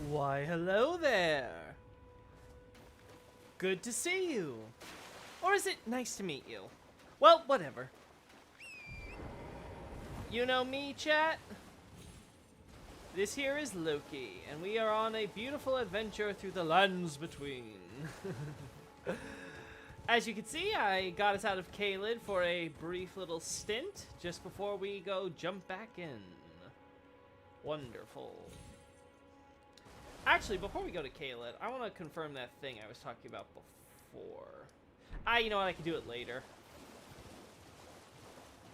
Why, hello there. Good to see you. Or is it nice to meet you? Well, whatever. You know me, chat? This here is Loki, and we are on a beautiful adventure through the lands between. As you can see, I got us out of Caelid for a brief little stint, just before we go jump back in. Wonderful. Actually, before we go to Caelid, I want to confirm that thing I was talking about before. You know what, I can do it later.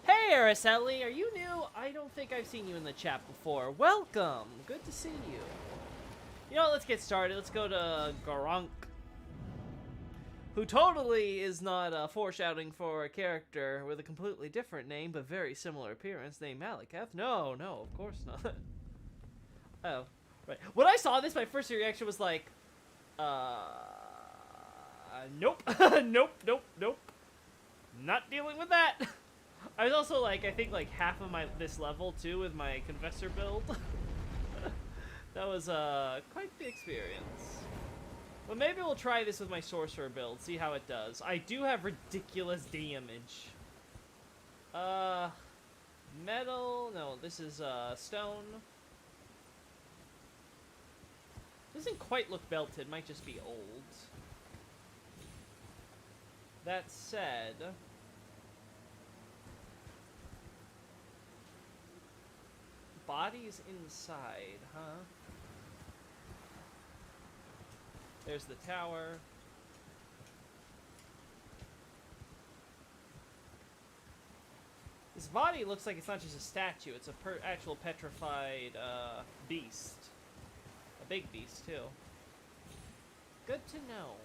Hey, Araceli, are you new? I don't think I've seen you in the chat before. Welcome! Good to see you. You know, let's get started. Let's go to Garunk, who totally is not foreshadowing for a character with a completely different name, but very similar appearance, named Malakath. No, of course not. Oh, right. When I saw this, my first reaction was like, nope, nope. Not dealing with that. I was also like, I think like half of this level too with my Confessor build. That was quite the experience. But maybe we'll try this with my Sorcerer build, see how it does. I do have ridiculous damage. Metal, no, this is stone. Doesn't quite look belted, might just be old. That said, body's inside, huh? There's the tower. This body looks like it's not just a statue, it's a actual petrified beast. A big beast, too. Good to know.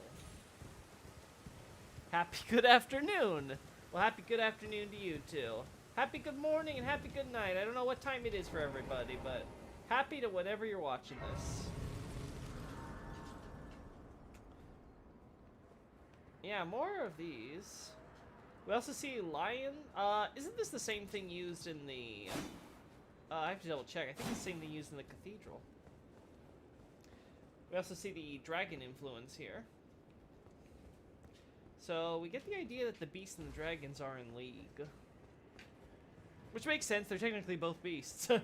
Happy good afternoon! Well, happy good afternoon to you, too. Happy good morning and happy good night. I don't know what time it is for everybody, but happy to whenever you're watching this. Yeah, more of these. We also see lion. Isn't this the same thing used in the... I have to double check. I think it's the same thing used in the cathedral. We also see the dragon influence here. So we get the idea that the beasts and the dragons are in league. Which makes sense, they're technically both beasts. Hand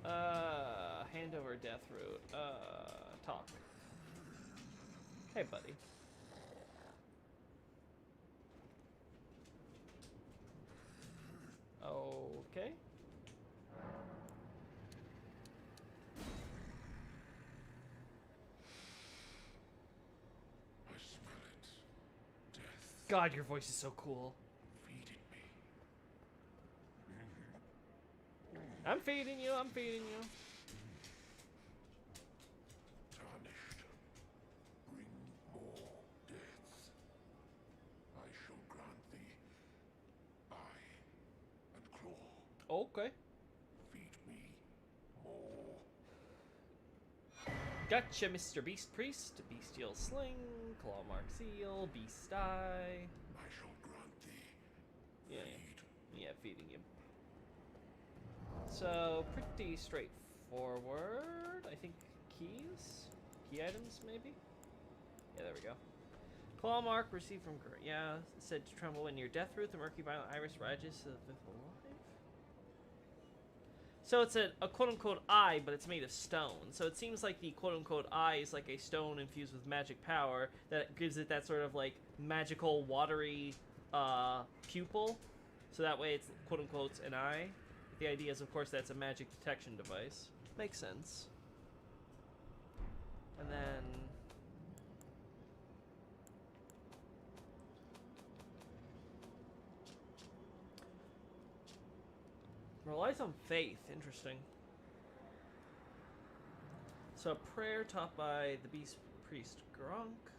over death root. Talk. Hey, buddy. Okay. I smell it. Death. God, your voice is so cool. Feeding me. I'm feeding you, I'm feeding you. Tarnished. Bring more deaths. I shall grant thee eye and claw. Okay. Feed me more. Gotcha, Mr. Beast Priest. Bestial Sling, Claw Mark Seal, Beast Eye. I shall grant thee Yeah, feed. yeah, feeding you. So, pretty straightforward. I think keys? Key items, maybe? Yeah, there we go. Claw Mark received from... Yeah, said to tremble when near Death Root, the murky violet iris rises to the fifth alive. So it's a quote-unquote eye, but it's made of stone. So it seems like the quote-unquote eye is like a stone infused with magic power that gives it that sort of like magical, watery pupil. So that way it's quote-unquote an eye. The idea is, of course, that's a magic detection device. Makes sense. And then... relies on faith. Interesting. So a prayer taught by the beast priest Gronk.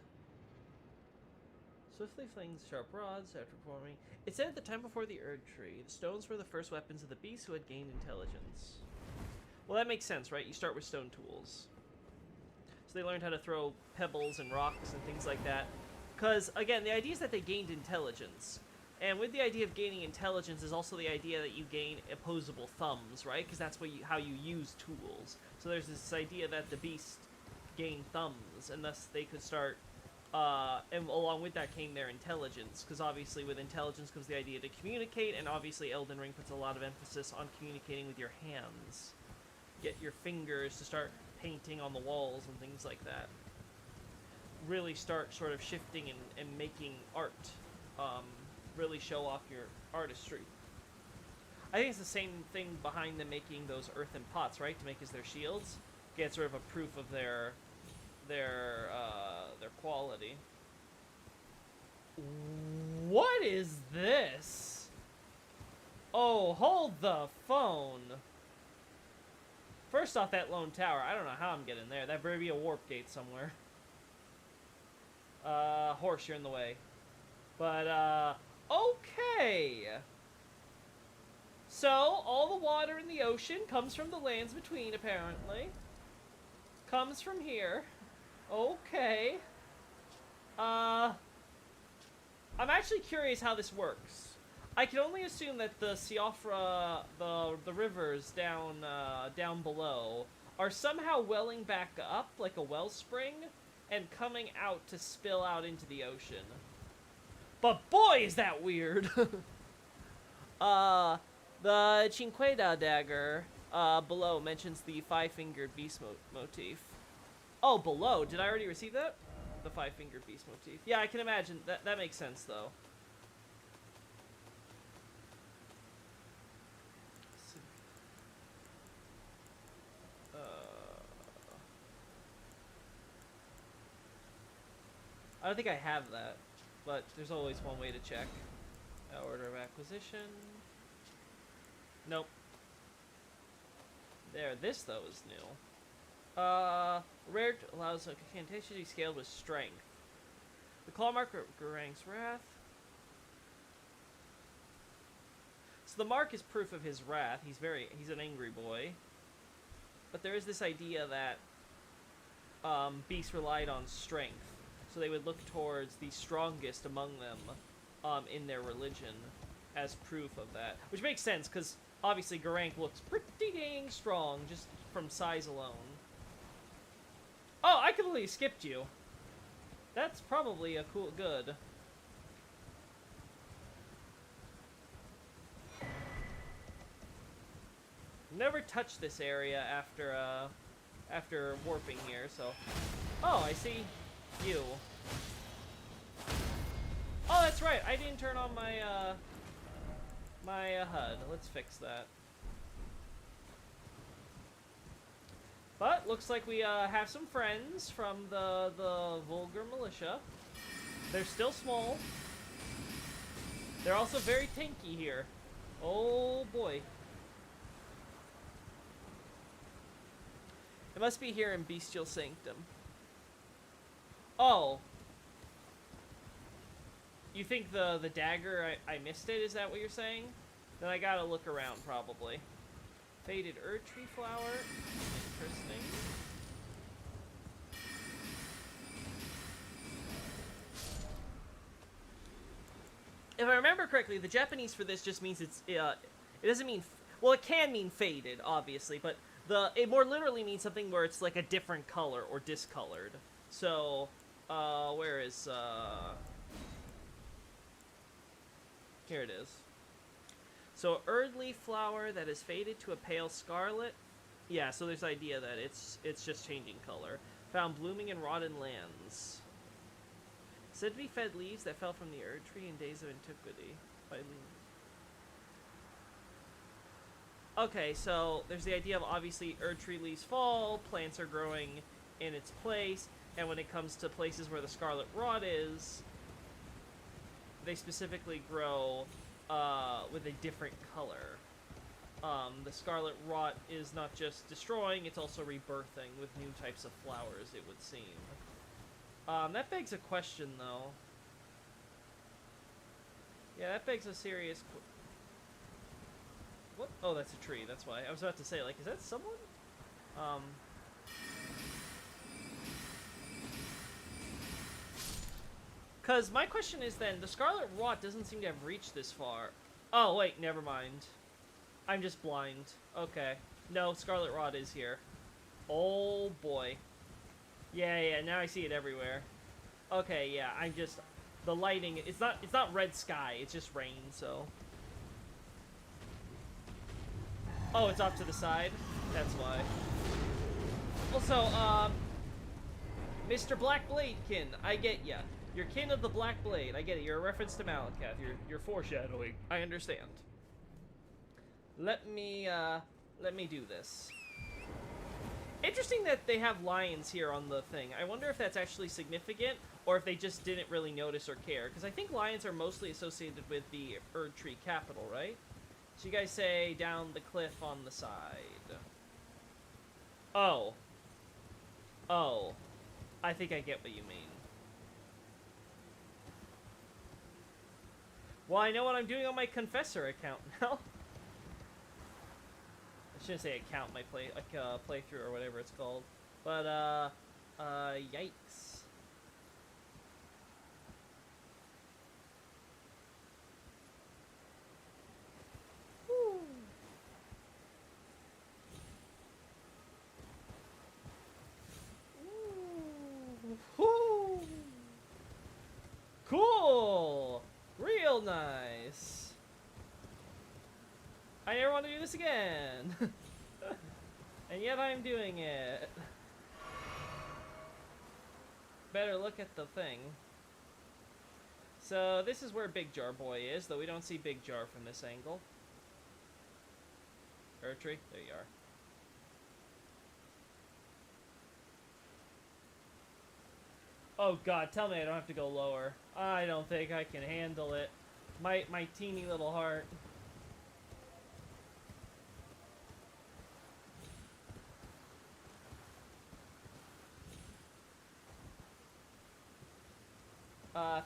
Swiftly flings sharp rods after performing. It said at the time before the Erd Tree, the stones were the first weapons of the beasts who had gained intelligence. Well, that makes sense, right? You start with stone tools. So they learned how to throw pebbles and rocks and things like that. Because, again, the idea is that they gained intelligence. And with the idea of gaining intelligence is also the idea that you gain opposable thumbs, right? Because that's how you use tools. So there's this idea that the beast gained thumbs, and thus they could start. And along with that came their intelligence, because obviously with intelligence comes the idea to communicate, and obviously Elden Ring puts a lot of emphasis on communicating with your hands. Get your fingers to start painting on the walls and things like that. Really start sort of shifting and making art. Really show off your artistry. I think it's the same thing behind them making those earthen pots, right? To make as their shields. Get sort of a proof of their quality. What is this? Oh, hold the phone. First off, that lone tower. I don't know how I'm getting there. That better be a warp gate somewhere. Horse, you're in the way. But, okay. So, all the water in the ocean comes from the lands between, apparently. Comes from here. Okay. I'm actually curious how this works. I can only assume that the Siofra, the rivers down below, are somehow welling back up like a wellspring and coming out to spill out into the ocean. But boy, is that weird! The Cinqueda dagger below mentions the five-fingered beast motif. Oh, below? Did I already receive that? The five-fingered beast motif. Yeah, I can imagine. That makes sense, though. I don't think I have that, but there's always one way to check. Order of acquisition. Nope. There, this though is new. Rare allows a incantation to be scaled with strength. The claw mark Garang's wrath. So the mark is proof of his wrath. He's an angry boy. But there is this idea that beasts relied on strength. So they would look towards the strongest among them in their religion as proof of that. Which makes sense, because obviously Garang looks pretty dang strong just from size alone. Oh, I completely skipped you. That's probably a cool good. Never touched this area after warping here, so... Oh, I see you. Oh, that's right. I didn't turn on my HUD. Let's fix that. But looks like we have some friends from the vulgar militia. They're still small. They're also very tanky here. Oh boy. It must be here in Bestial Sanctum. Oh. You think the dagger, I missed it? Is that what you're saying? Then I gotta look around, probably. Faded Erdtree flower. Interesting. If I remember correctly, the Japanese for this just means it doesn't mean... Well, it can mean faded, obviously, but it more literally means something where it's like a different color or discolored. So, where is... Here it is. So, Erdleaf flower that is faded to a pale scarlet. Yeah, so there's the idea that it's just changing color. Found blooming in rotten lands. Said to be fed leaves that fell from the Erdtree in days of antiquity. By okay, so there's the idea of obviously Erdtree leaves fall, plants are growing in its place, and when it comes to places where the scarlet rot is, they specifically grow with a different color. The scarlet rot is not just destroying, it's also rebirthing with new types of flowers, it would seem. That begs a question, though. Yeah, that begs a serious what? Oh, that's a tree, that's why. I was about to say, like, is that someone? Because my question is then, the Scarlet Rot doesn't seem to have reached this far. Oh, wait, never mind. I'm just blind. Okay. No, Scarlet Rot is here. Oh, boy. Yeah, now I see it everywhere. Okay, yeah, I'm just... The lighting, it's not red sky, it's just rain, so... Oh, it's off to the side? That's why. Also, Mr. Black Bladekin, I get ya. You're kin of the Black Blade. I get it. You're a reference to Malakath. You're foreshadowing. I understand. Let me do this. Interesting that they have lions here on the thing. I wonder if that's actually significant, or if they just didn't really notice or care. Because I think lions are mostly associated with the Erd Tree capital, right? So you guys say down the cliff on the side. Oh. Oh. I think I get what you mean. Well, I know what I'm doing on my Confessor account now. I shouldn't say account, my playthrough or whatever it's called. But, yikes. Woo. Woo. Cool! Real nice! I never want to do this again! And yet I'm doing it. Better look at the thing. So this is where Big Jar Boy is, though we don't see Big Jar from this angle. Tree, there you are. Oh god, tell me I don't have to go lower. I don't think I can handle it. My teeny little heart.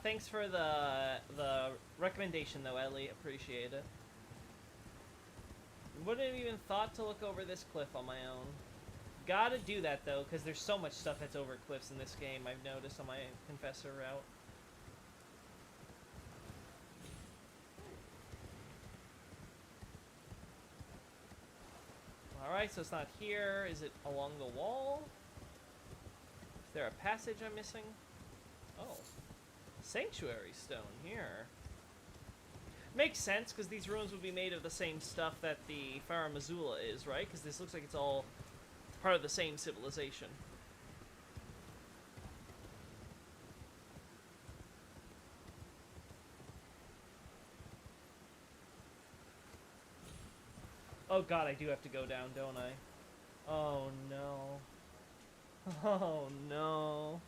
Thanks for the recommendation though, Ellie. Appreciate it. Wouldn't have even thought to look over this cliff on my own. Gotta do that though, because there's so much stuff that's over cliffs in this game, I've noticed on my Confessor route. Alright, so it's not here. Is it along the wall? Is there a passage I'm missing? Oh. Sanctuary stone here. Makes sense, because these ruins would be made of the same stuff that the Farum Azula is, right? Because this looks like it's all part of the same civilization. Oh god, I do have to go down, don't I? Oh no. Oh no.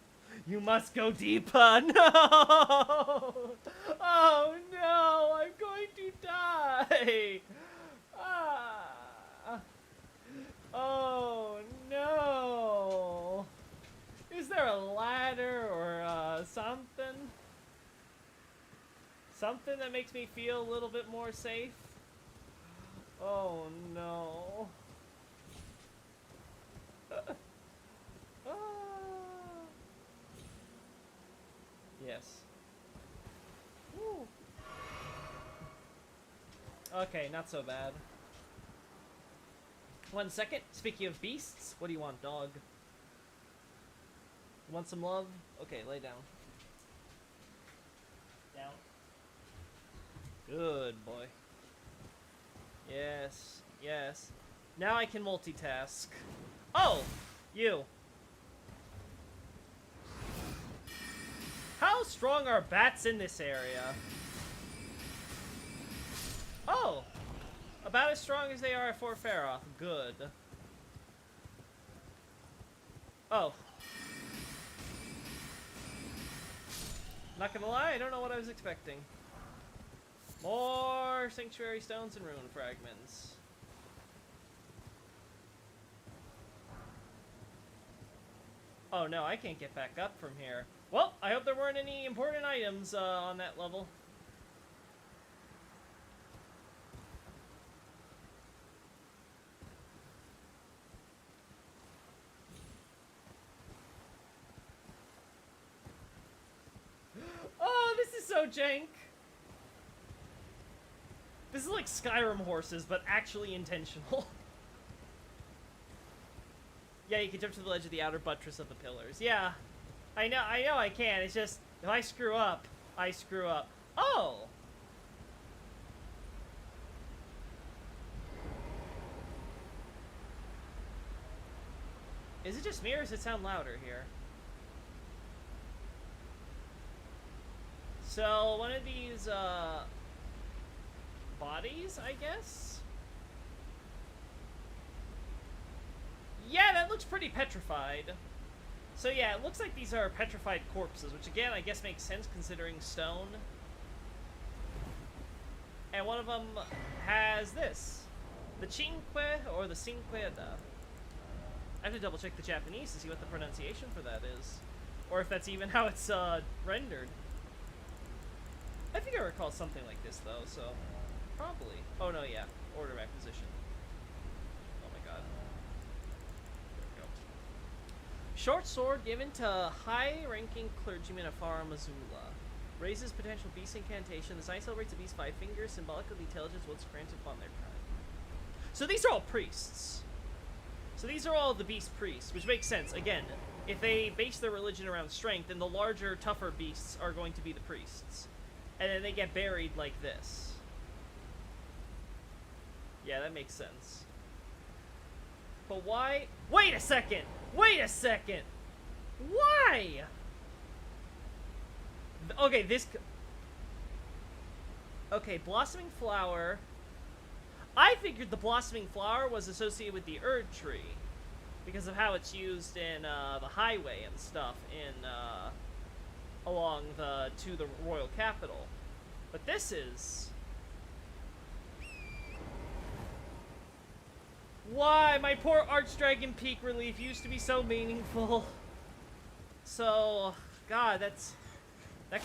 You must go deeper! No! Oh no! I'm going to die! Ah. Oh no! Is there a ladder or something? Something that makes me feel a little bit more safe? Oh no. Yes. Woo. Okay, not so bad. 1 second. Speaking of beasts, what do you want, dog? You want some love? Okay, lay down. Down. Good boy. Yes, yes. Now I can multitask. Oh! You. How strong are bats in this area? Oh! About as strong as they are at Fort Faroth. Good. Oh. Not gonna lie, I don't know what I was expecting. More sanctuary stones and rune fragments. Oh no, I can't get back up from here. Well, I hope there weren't any important items on that level. so jank. This is like Skyrim horses, but actually intentional. Yeah, you can jump to the ledge of the outer buttress of the pillars. Yeah, I know I can. It's just, if I screw up, I screw up. Oh! Is it just me, or does it sound louder here? So, one of these, bodies, I guess? Yeah, that looks pretty petrified. So yeah, it looks like these are petrified corpses, which again, I guess makes sense considering stone. And one of them has this. The cinque, or the cinqueda. I have to double check the Japanese to see what the pronunciation for that is. Or if that's even how it's rendered. I think I recall something like this though, so probably. Oh no, yeah. Order of acquisition. Oh my god. There we go. Short sword given to high-ranking clergyman of Far Missoula. Raises potential beast incantation. The sign celebrates a beast's 5 fingers, symbolic of the intelligence once granted upon their kind. So these are all priests. So these are all the beast priests, which makes sense. Again, if they base their religion around strength, then the larger, tougher beasts are going to be the priests. And then they get buried like this. Yeah, that makes sense. But why? Wait a second! Wait a second! Why? Okay, this... Okay, blossoming flower. I figured the blossoming flower was associated with the Erd tree because of how it's used in the highway and stuff in along to the royal capital. But this is... Why? My poor Archdragon Peak relief used to be so meaningful. So, God, that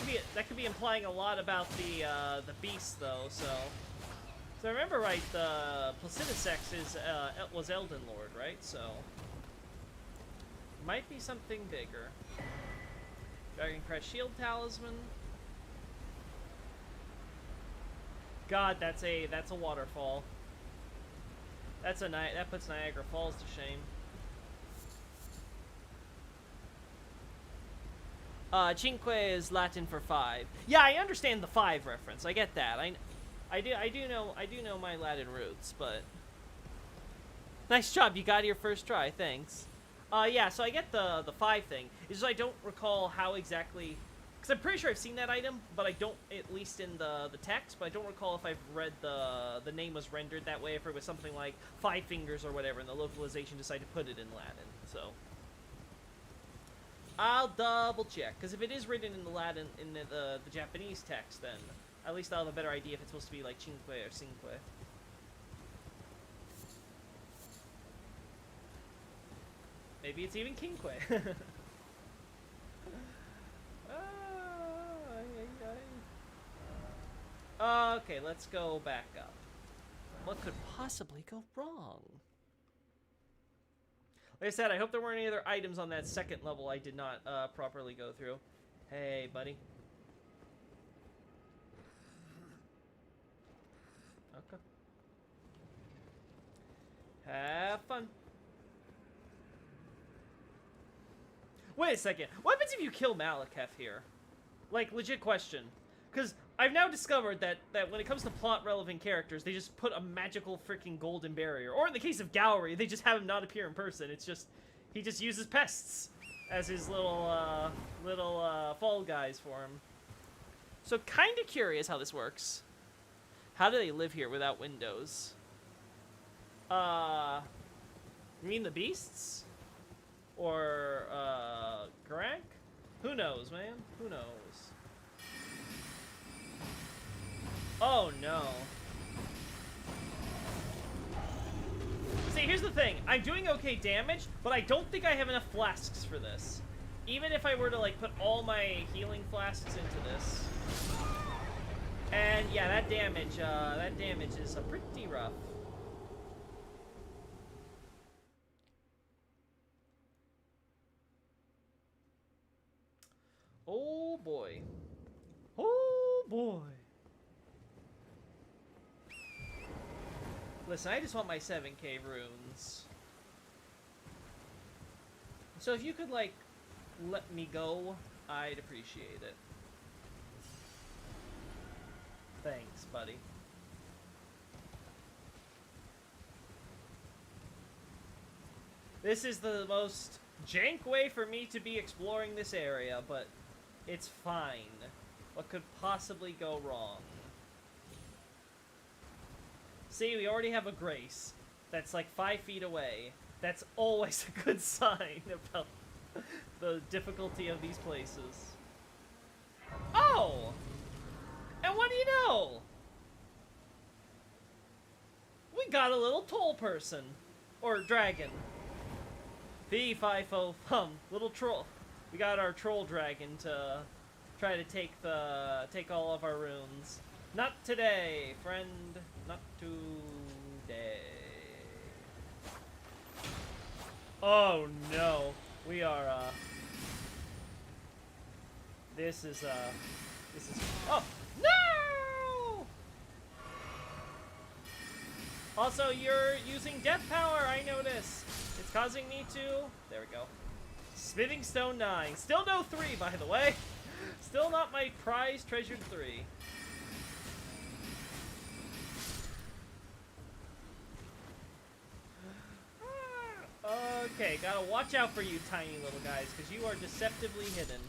could be implying a lot about the beast though. So I remember right, the Placidusex was Elden Lord, right? So might be something bigger. Dragon Crest Shield Talisman. God, that's a waterfall. That puts Niagara Falls to shame. Cinque is Latin for 5. Yeah, I understand the 5 reference. I get that. I do know my Latin roots, but nice job. You got it your first try. Thanks. Yeah. So I get the 5 thing. It's just I don't recall how exactly. Because I'm pretty sure I've seen that item, but I don't, at least in the text, but I don't recall if I've read the name was rendered that way, if it was something like 5 fingers or whatever, and the localization decided to put it in Latin, so. I'll double check, because if it is written in the Latin, in the Japanese text, then at least I'll have a better idea if it's supposed to be like cinque or cinque. Maybe it's even quinque. Okay, let's go back up. What could possibly go wrong? Like I said, I hope there weren't any other items on that second level I did not properly go through. Hey, buddy. Okay. Have fun. Wait a second. What happens if you kill Malekith here? Like, legit question. Because I've now discovered that when it comes to plot-relevant characters, they just put a magical freaking golden barrier. Or in the case of Gowry, they just have him not appear in person. It's just, he just uses pests as his little fall guys for him. So kind of curious how this works. How do they live here without windows? You mean the beasts? Or, Grank? Who knows, man? Who knows? Oh, no. See, here's the thing. I'm doing okay damage, but I don't think I have enough flasks for this. Even if I were to, like, put all my healing flasks into this. And, yeah, that damage is pretty rough. Oh, boy. Oh! boy. Listen, I just want my 7k runes. So if you could, like, let me go, I'd appreciate it. Thanks, buddy. This is the most jank way for me to be exploring this area, but it's fine. What could possibly go wrong? See, we already have a Grace that's like 5 feet away. That's always a good sign about the difficulty of these places. Oh! And what do you know? We got a little toll person. Or dragon. Fee, fi, fo, fum. Little troll. We got our troll dragon to try to take all of our runes. Not today, friend. Not today. Oh no. We are, This is, oh! No! Also, you're using death power, I notice. It's causing me to... There we go. Smithing Stone 9. Still no 3, by the way. Still not my prize treasured 3. Okay, gotta watch out for you tiny little guys, because you are deceptively hidden.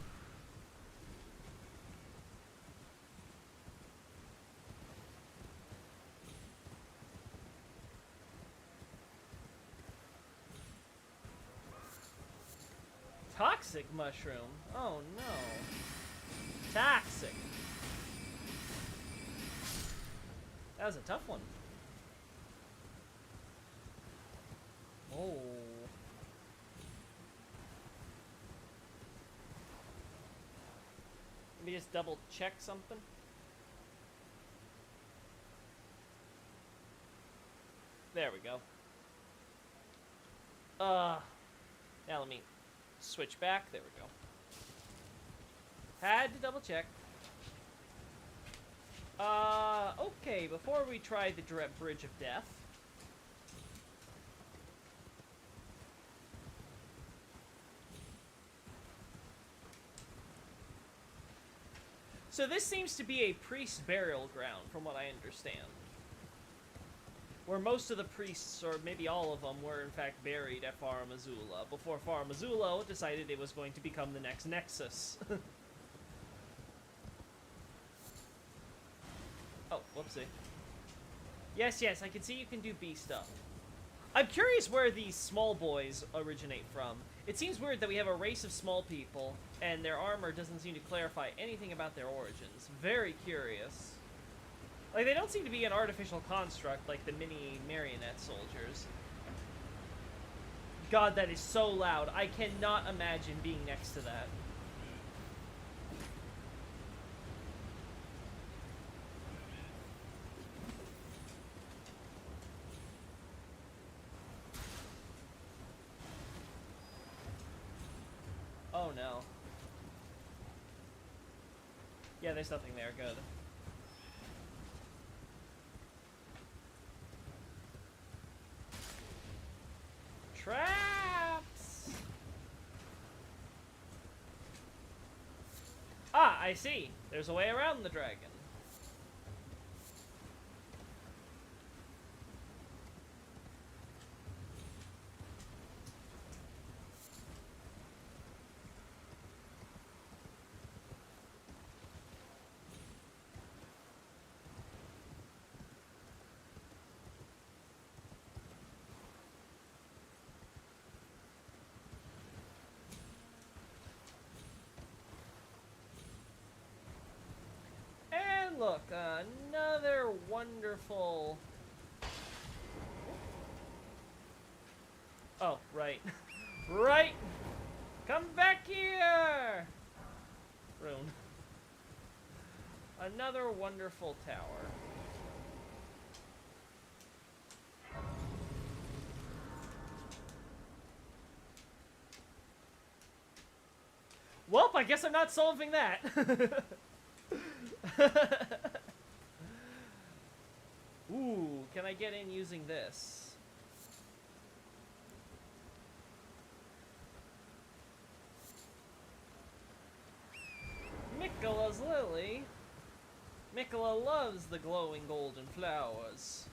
Toxic mushroom? Oh no. Toxic. That was a tough one. Oh. Let me just double check something. There we go. Now let me switch back. There we go. Had to double check. Okay, before we try the direct Bridge of Death. So this seems to be a priest burial ground, from what I understand. Where most of the priests, or maybe all of them, were in fact buried at Farum Azula, before Farum Azula decided it was going to become the next Nexus. Oh, whoopsie. Yes, yes, I can see you can do B stuff. I'm curious where these small boys originate from. It seems weird that we have a race of small people, and their armor doesn't seem to clarify anything about their origins. Very curious. Like, they don't seem to be an artificial construct like the mini marionette soldiers. God, that is so loud. I cannot imagine being next to that. Oh no. Yeah, there's nothing there. Good. Traps! Ah, I see. There's a way around the dragon. Look, another wonderful... Oh, right. Right! Come back here! Rune. Another wonderful tower. Well, I guess I'm not solving that. Ooh, can I get in using this? Mikkola's lily. Mikkola loves the glowing golden flowers.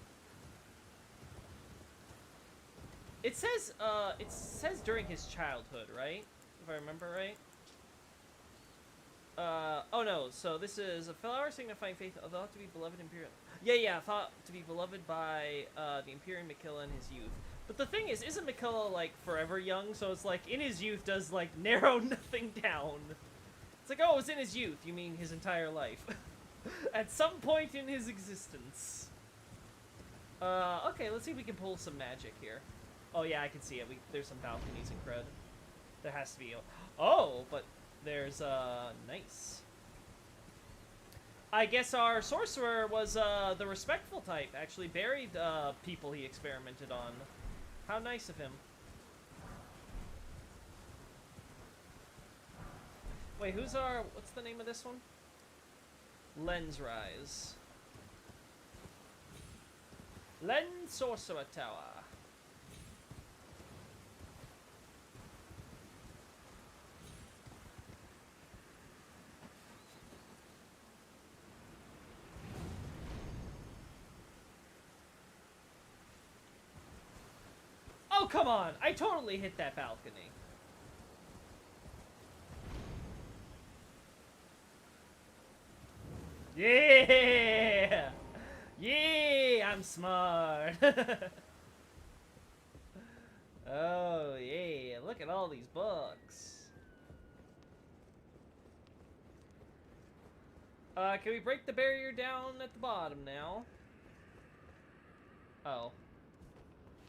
It says during his childhood, right? If I remember right. Oh no, so this is a flower signifying faith, thought to be beloved Imperial. Yeah, thought to be beloved by the Imperial Mikkola in his youth. But the thing is, isn't Mikkola like forever young? So it's like in his youth does like narrow nothing down. It's like, oh, it's in his youth. You mean his entire life? At some point in his existence. Okay, let's see if we can pull some magic here. Oh yeah, I can see it. There's some balconies and cred. There has to be. Oh, but there's nice. I guess our sorcerer was the respectful type. Actually buried people he experimented on. How nice of him. Wait, what's the name of this one? Lens Rise. Lens Sorcerer Tower. Oh, come on! I totally hit that balcony. Yeah! Yeah! I'm smart! Oh, yeah. Look at all these books. Can we break the barrier down at the bottom now? Oh.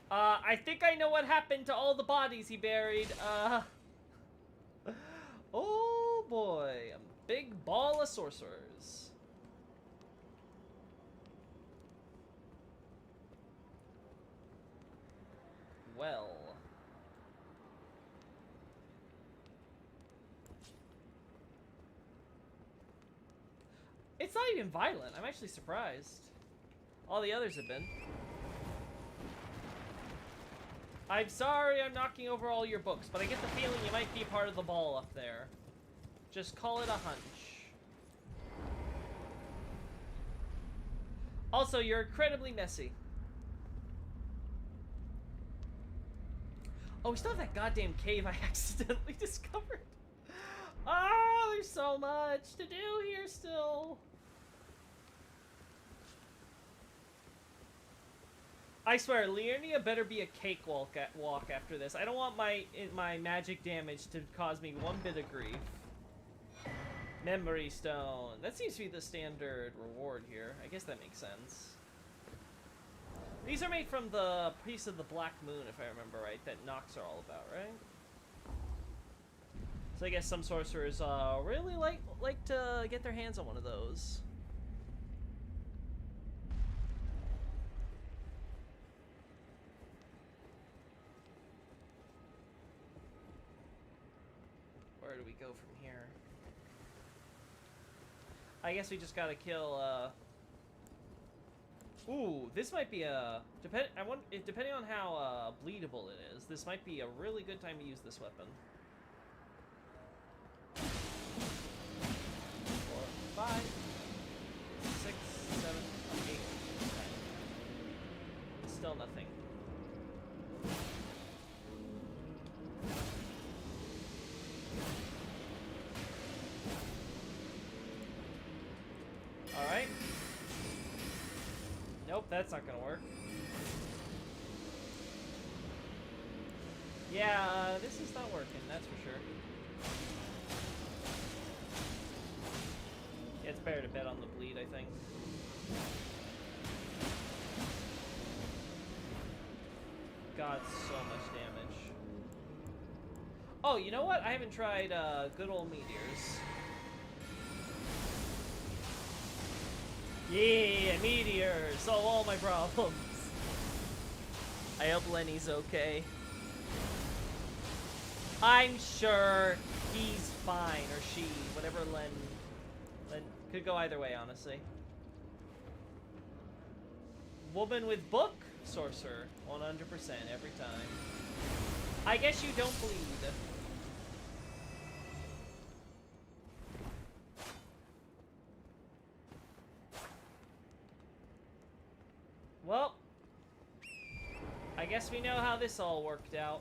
I think I know what happened to all the bodies he buried. Oh boy. A big ball of sorcerers. Well. It's not even violent. I'm actually surprised. All the others have been. I'm sorry I'm knocking over all your books, but I get the feeling you might be part of the ball up there. Just call it a hunch. Also, you're incredibly messy. Oh, we still have that goddamn cave I accidentally discovered. Oh, there's so much to do here still. I swear, Liurnia better be a cakewalk walk after this. I don't want my magic damage to cause me one bit of grief. Memory Stone. That seems to be the standard reward here. I guess that makes sense. These are made from the piece of the Black Moon, if I remember right, that Nox are all about, right? So I guess some sorcerers really like to get their hands on one of those. Where do we go from here? I guess we just gotta kill, Ooh, this might be a... Depending on how bleedable it is, this might be a really good time to use this weapon. 4, 5, 6, 7, 8, 9. Still nothing. Alright. Nope, that's not gonna work. Yeah, this is not working, that's for sure. Yeah, it's better to bet on the bleed, I think. God, so much damage. Oh, you know what? I haven't tried good old meteors. Yeah, meteors! Solve all my problems. I hope Lenny's okay. I'm sure he's fine, or she, whatever Len, Could go either way, honestly. Woman with book? Sorcerer. 100% every time. I guess you don't bleed. Well, I guess we know how this all worked out.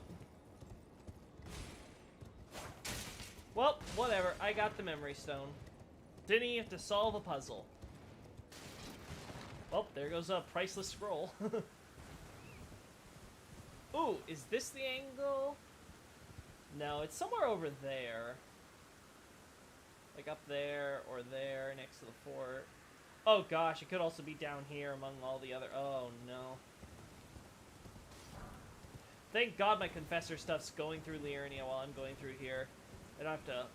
Well, whatever. I got the memory stone. Didn't even have to solve a puzzle. Well, there goes a priceless scroll. Ooh, is this the angle? No, it's somewhere over there. Like up there or there next to the fort. Oh gosh, it could also be down here among all the other... Oh no. Thank God my confessor stuff's going through Liurnia while I'm going through here. I don't have to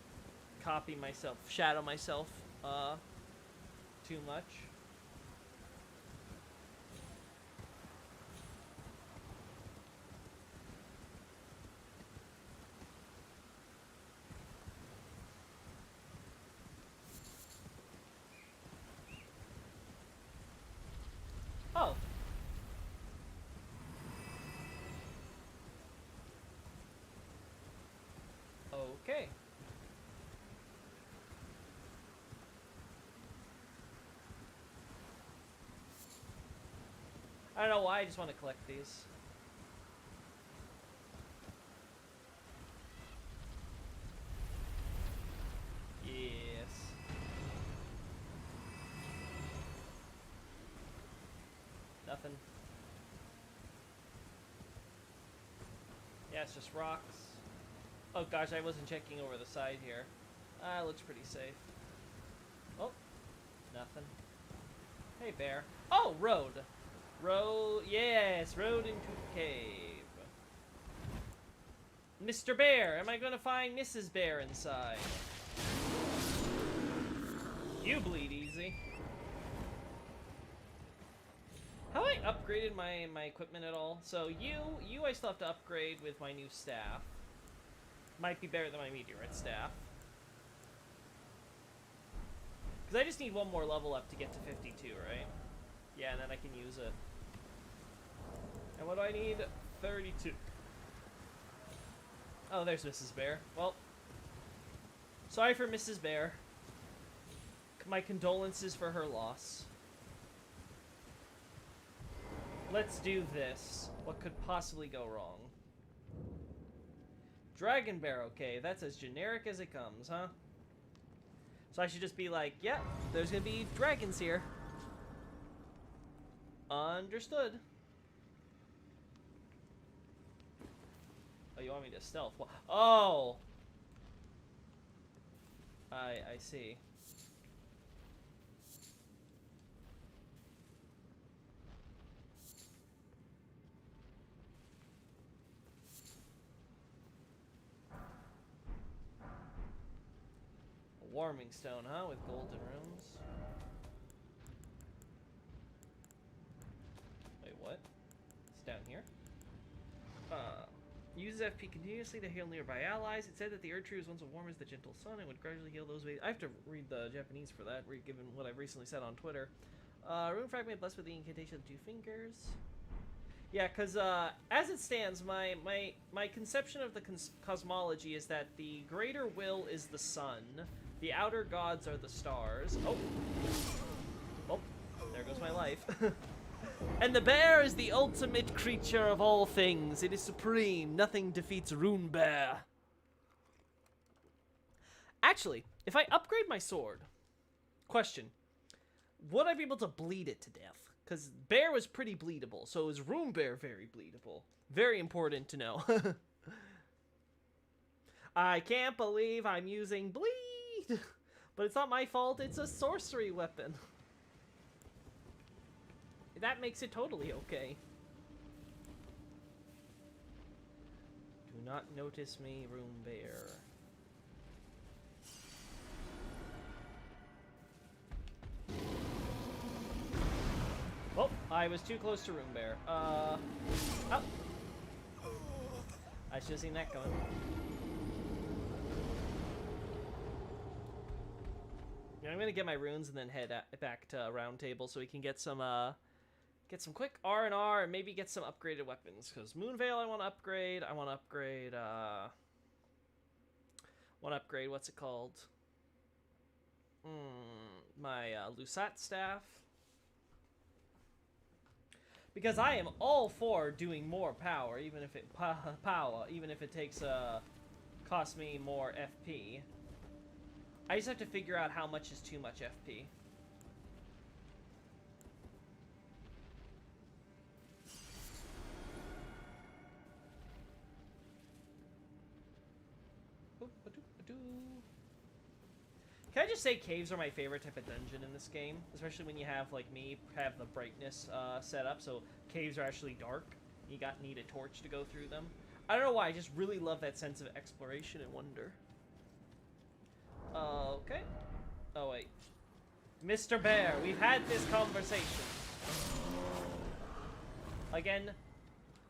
copy myself, shadow myself too much. Oh. Okay. I don't know why, I just want to collect these. Yes. Nothing. Yeah, it's just rocks. Oh gosh, I wasn't checking over the side here. Looks pretty safe. Oh, nothing. Hey, bear. Oh, road. Road, yes, road into the cave. Mr. Bear, am I going to find Mrs. Bear inside? You bleed easy. Have I upgraded my equipment at all? So you I still have to upgrade with my new staff. Might be better than my meteorite staff. Because I just need one more level up to get to 52, right? Yeah, and then I can use it. And what do I need? 32. Oh, there's Mrs. Bear. Well, sorry for Mrs. Bear. My condolences for her loss. Let's do this. What could possibly go wrong? Dragon Bear, okay. That's as generic as it comes, huh? So I should just be like, yeah, there's gonna be dragons here. Understood. Oh, you want me to stealth? Oh! I see. A warming stone, huh? With golden runes. Wait, what? It's down here? Uses FP continuously to heal nearby allies. It said that the Erdtree was once as warm as the gentle sun and would gradually heal those ways. I have to read the Japanese for that, given what I've recently said on Twitter. Rune fragment blessed with the incantation of 2 fingers. Yeah, because as it stands, my conception of the cosmology is that the greater will is the sun, the outer gods are the stars. Oh, there goes my life. And the bear is the ultimate creature of all things. It is supreme. Nothing defeats Rune Bear. Actually, if I upgrade my sword, question, would I be able to bleed it to death? Because bear was pretty bleedable, so is Rune Bear very bleedable? Very important to know. I can't believe I'm using bleed. But it's not my fault, it's a sorcery weapon. That makes it totally okay. Do not notice me, Rune Bear. Oh, I was too close to Rune Bear. Oh. I should have seen that coming. I'm gonna get my runes and then head back to Round Table so we can get some quick R&R and maybe get some upgraded weapons. Because Moonveil I want to upgrade. I want to upgrade, what's it called? My Lusat staff. Because I am all for doing more power, even if it takes cost me more FP. I just have to figure out how much is too much FP. Can I just say caves are my favorite type of dungeon in this game? Especially when you have, like me, have the brightness set up, so caves are actually dark. You need a torch to go through them. I don't know why, I just really love that sense of exploration and wonder. Okay. Oh, wait. Mr. Bear, we've had this conversation. Again,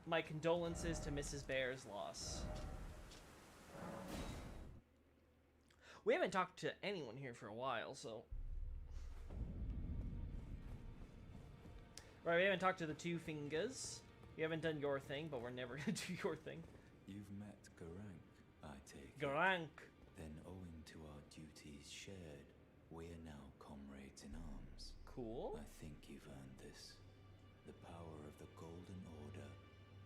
my condolences to Mrs. Bear's loss. We haven't talked to anyone here for a while, so... Right, we haven't talked to the Two Fingers. We haven't done your thing, but we're never gonna do your thing. You've met Garank, I take it. Garank. Then owing to our duties shared, we're now comrades in arms. Cool. I think you've earned this. The power of the Golden Order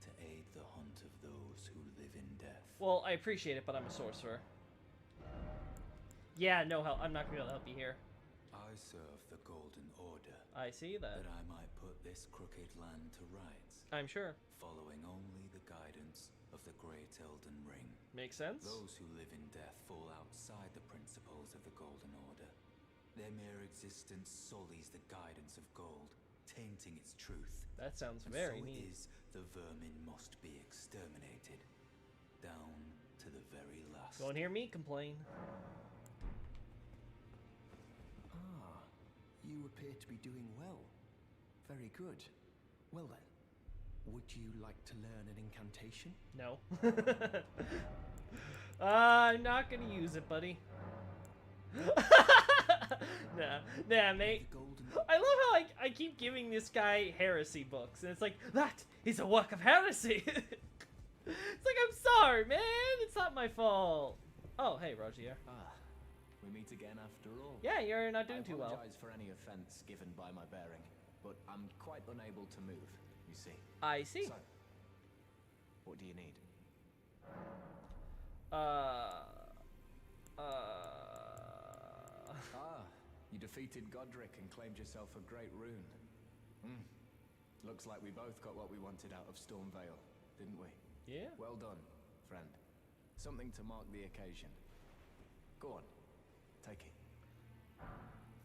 to aid the hunt of those who live in death. Well, I appreciate it, but I'm a sorcerer. Yeah, no help. I'm not gonna be able to help you here. I serve the Golden Order. I see that. That I might put this crooked land to rights. I'm sure. Following only the guidance of the great Elden Ring. Makes sense. Those who live in death fall outside the principles of the Golden Order. Their mere existence sullies the guidance of gold, tainting its truth. That sounds And very so neat. it is the vermin must be exterminated, down to the very last. Go and hear me complain. Ah, you appear to be doing well. Very good. Well then, would you like to learn an incantation? No. I'm not gonna use it, buddy. Nah, mate. The golden... I love how I keep giving this guy heresy books, and it's like, that is a work of heresy! It's like, I'm sorry, man! It's not my fault! Oh, hey, Rogier. Ah, we meet again after all. Yeah, you're not doing too I well. apologize for any offense given by my bearing, but I'm quite unable to move, you see. I see. So, what do you need? Ah, you defeated Godric and claimed yourself a great rune. Looks like we both got what we wanted out of Stormveil, didn't we? Yeah. Well done, friend. Something to mark the occasion. Go on, take it.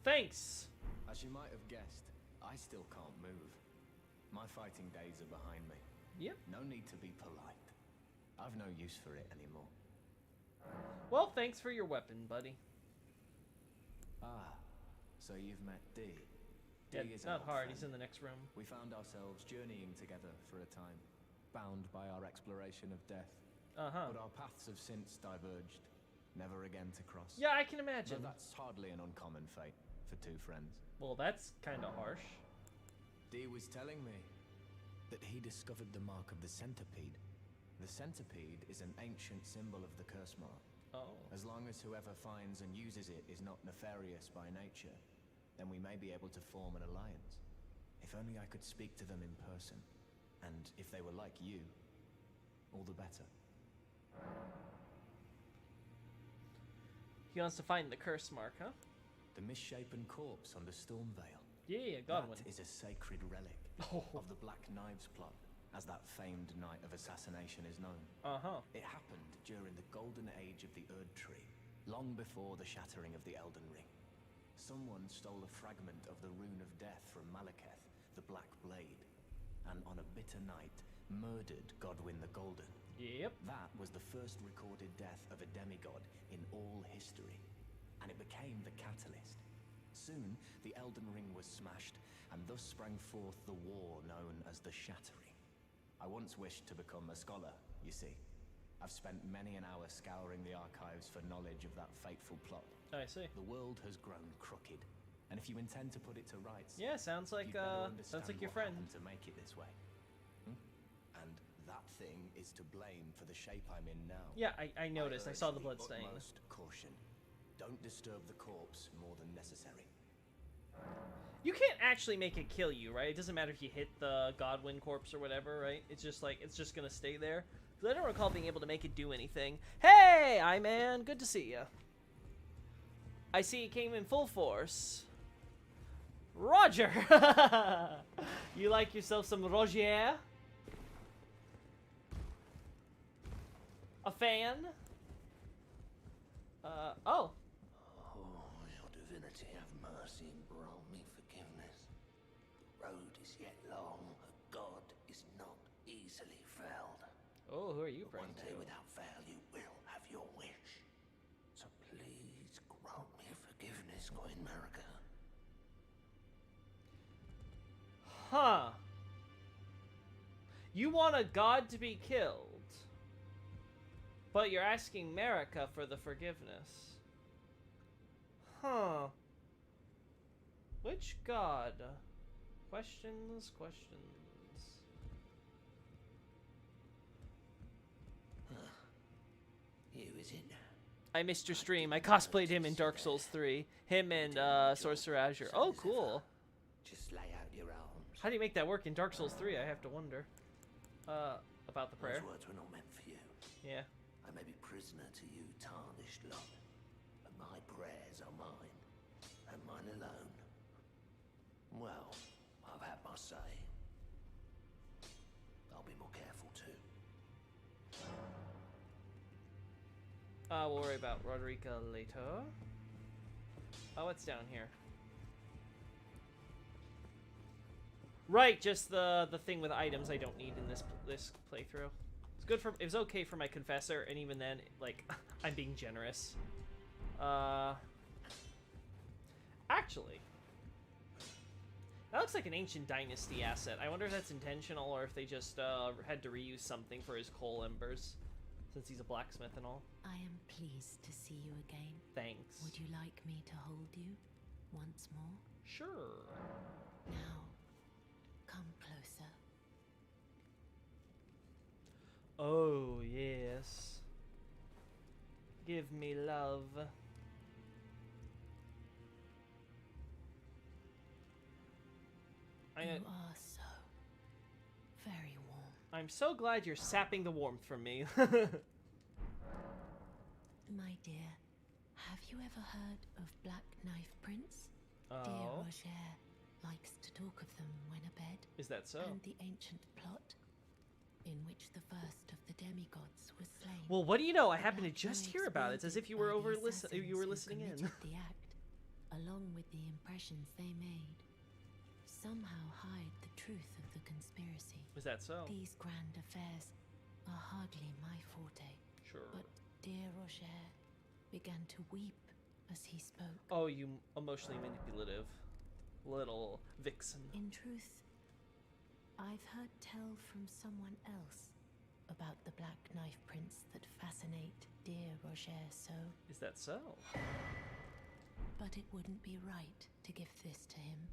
Thanks! As you might have guessed, I still can't move. My fighting days are behind me. Yep. No need to be polite. I've no use for it anymore. Well, thanks for your weapon, buddy. Ah, so you've met D. Yeah, D it's is an not old hard, friend. he's in the next room. We found ourselves journeying together for a time, bound by our exploration of death. Uh-huh. But our paths have since diverged, never again to cross. Yeah, I can imagine. Though that's hardly an uncommon fate for two friends. Well, that's kind of harsh. D was telling me that he discovered the mark of the centipede. The centipede is an ancient symbol of the curse mark. Oh. As long as whoever finds and uses it is not nefarious by nature, then we may be able to form an alliance. If only I could speak to them in person. And if they were like you, all the better. He wants to find the curse mark, huh? The misshapen corpse under Stormveil. Yeah, Godwin. That is a sacred relic Oh. of the Black Knives plot, as that famed night of assassination is known. Uh-huh. It happened during the golden age of the Erd Tree, long before the shattering of the Elden Ring. Someone stole a fragment of the Rune of Death from Malekith, the Black Blade, and on a bitter night, murdered Godwyn the Golden. Yep. That was the first recorded death of a demigod in all history, and it became the catalyst. Soon, the Elden Ring was smashed, and thus sprang forth the war known as the Shattering. I once wished to become a scholar, you see, I've spent many an hour scouring the archives for knowledge of that fateful plot. I see. The world has grown crooked, and if you intend to put it to rights, Yeah, sounds like you'd better understand your what friend. happened to make it this way. And that thing is to blame for the shape I'm in now. Yeah, I noticed. I saw the blood stain. stain. Utmost caution. Don't disturb the corpse more than necessary. You can't actually make it kill you, right? It doesn't matter if you hit the Godwin corpse or whatever, right? It's just like, it's just gonna stay there. Because I don't recall being able to make it do anything. Hey, I-Man, good to see ya. I see you came in full force. Roger! You like yourself some Roger? A fan? Oh. Oh, your divinity, have mercy and grant me forgiveness. Road is yet long, a god is not easily felled. Oh, who are you But praying one day to? without fail you will have your wish. So please grant me forgiveness, Queen Marika. Huh. You want a god to be killed, but you're asking Marika for the forgiveness. Huh. Which god? Questions, questions. You, is it? I missed your stream. I cosplayed him in Dark Souls 3. Him and Sorcerer Azure. Oh, cool. Just lay out your arms. How do you make that work in Dark Souls 3? I have to wonder. About the prayer. Those words were not meant for you. Yeah. I may be prisoner to you, tarnished lot, but my prayers are mine, and mine alone. Well, I've had my say. I'll be more careful too. We'll worry about Roderica later. Oh, what's down here? Right, just the thing with items I don't need in this playthrough. It's good for. It was okay for my confessor, and even then, like, I'm being generous. Actually, that looks like an ancient dynasty asset. I wonder if that's intentional or if they just had to reuse something for his coal embers, since he's a blacksmith and all. I am pleased to see you again. Thanks. Would you like me to hold you once more? Sure. Now, come closer. Oh, yes. Give me love. You are so very warm. I'm so glad you're sapping the warmth from me. My dear, have you ever heard of Black Knife Prince? Dear Oh, Roger likes to talk of them when abed. is that so? And the ancient plot in which the first of the demigods was slain. Well, what do you know? I The happened to Black just Knives hear about it. It's as if you were wielded by the you were assassins listening who in. committed the act, along with the impressions they made, somehow hide the truth of the conspiracy. Is that so? These grand affairs are hardly my forte, Sure. but dear Roger began to weep as he spoke. Oh, you emotionally manipulative little vixen. In truth, I've heard tell from someone else about the Black Knife Prince that fascinate dear Roger so, Is that so? but it wouldn't be right to give this to him,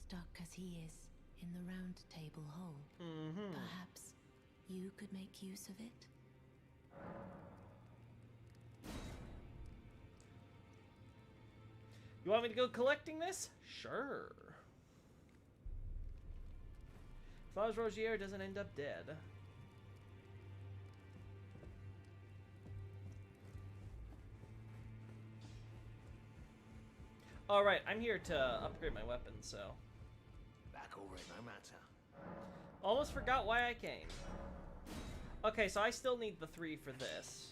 stuck as he is in the Round Table Hole. Mm-hmm. Perhaps you could make use of it? You want me to go collecting this? Sure. As long as Rogier doesn't end up dead. Alright, I'm here to upgrade my weapon, so. Back already, no matter. Almost forgot why I came. Okay, so I still need the 3 for this.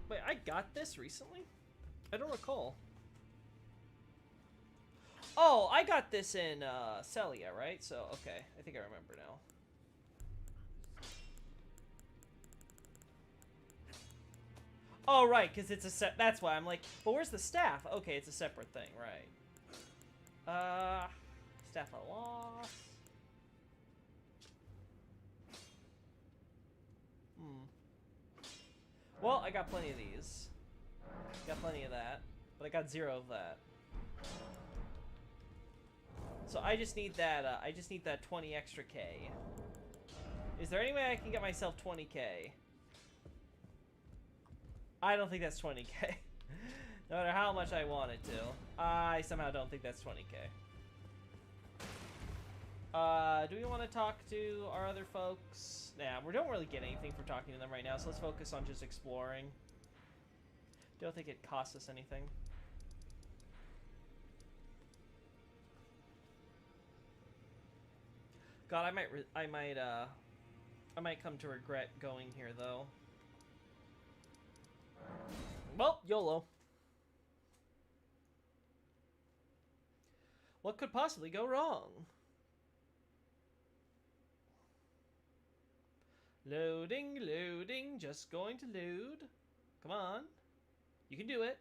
Wait, I got this recently? I don't recall. Oh, I got this in Celia, right? So, okay. I think I remember now. Oh, right, because it's a set. That's why I'm like, but where's the staff? Okay, it's a separate thing, right? Staff of loss. Well, I got plenty of these. Got plenty of that, but I got 0 of that. So I just need that. I just need that 20 extra K. Is there any way I can get myself 20K? I don't think that's 20K. No matter how much I wanted to, I somehow don't think that's 20K. Do we want to talk to our other folks? Nah, we don't really get anything from talking to them right now, so let's focus on just exploring. Don't think it costs us anything. God, I might come to regret going here though. Well, YOLO. What could possibly go wrong? Loading, loading, just going to load. Come on. You can do it.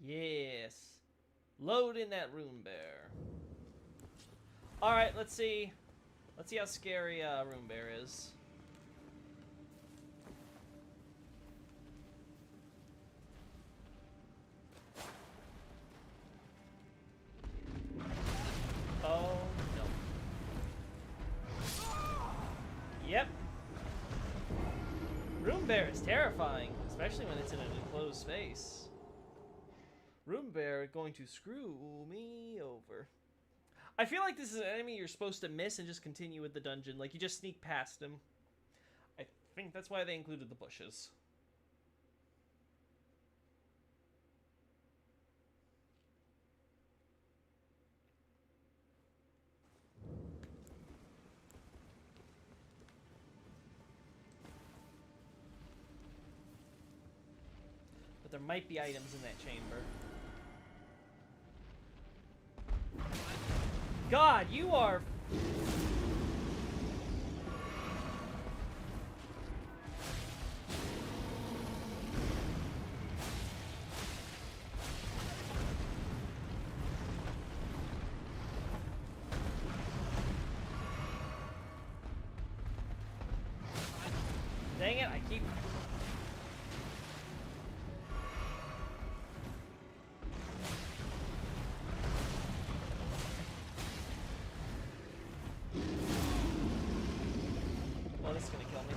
Yes. Load in that room bear. Alright, let's see. Let's see how scary room bear is. Oh, no. Yep. Room bear is terrifying, especially when it's in an enclosed space. Room bear going to screw me over. I feel like this is an enemy you're supposed to miss and just continue with the dungeon. Like, you just sneak past him. I think that's why they included the bushes. But there might be items in that chamber. God, you are... Dang it, I keep... Well, this is gonna kill me.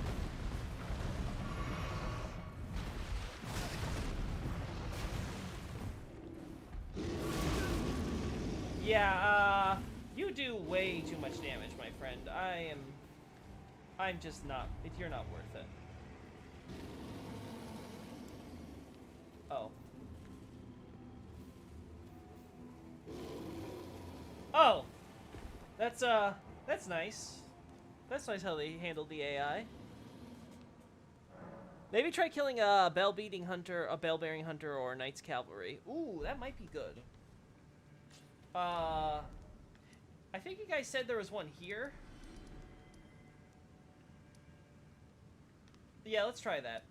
Yeah, you do way too much damage, my friend. I'm just not... You're not worth it. Oh. Oh! That's nice. That's nice how they handled the AI. Maybe try killing a bell-beating hunter, a bell-bearing hunter, or a knight's cavalry. Ooh, that might be good. I think you guys said there was one here. Yeah, let's try that.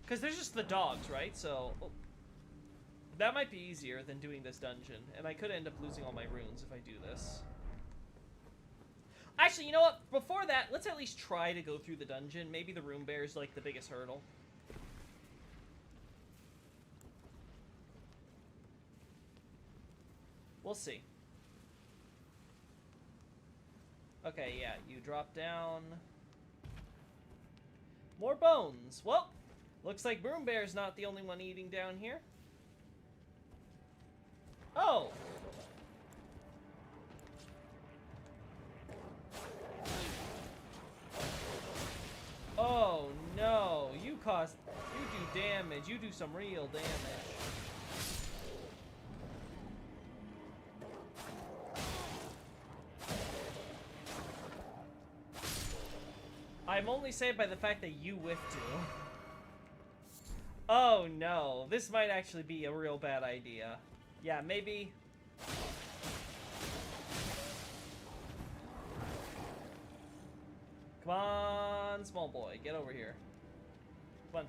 Because there's just the dogs, right? So, oh, that might be easier than doing this dungeon. And I could end up losing all my runes if I do this. Actually, you know what? Before that, let's at least try to go through the dungeon. Maybe the room bear is like the biggest hurdle. We'll see. Okay, yeah, you drop down. More bones. Well, looks like Broom Bear's not the only one eating down here. Oh! Oh no, you do damage. You do some real damage. I'm only saved by the fact that you whiffed too. Oh no, this might actually be a real bad idea. Yeah, maybe... Come on, small boy, get over here. Come on.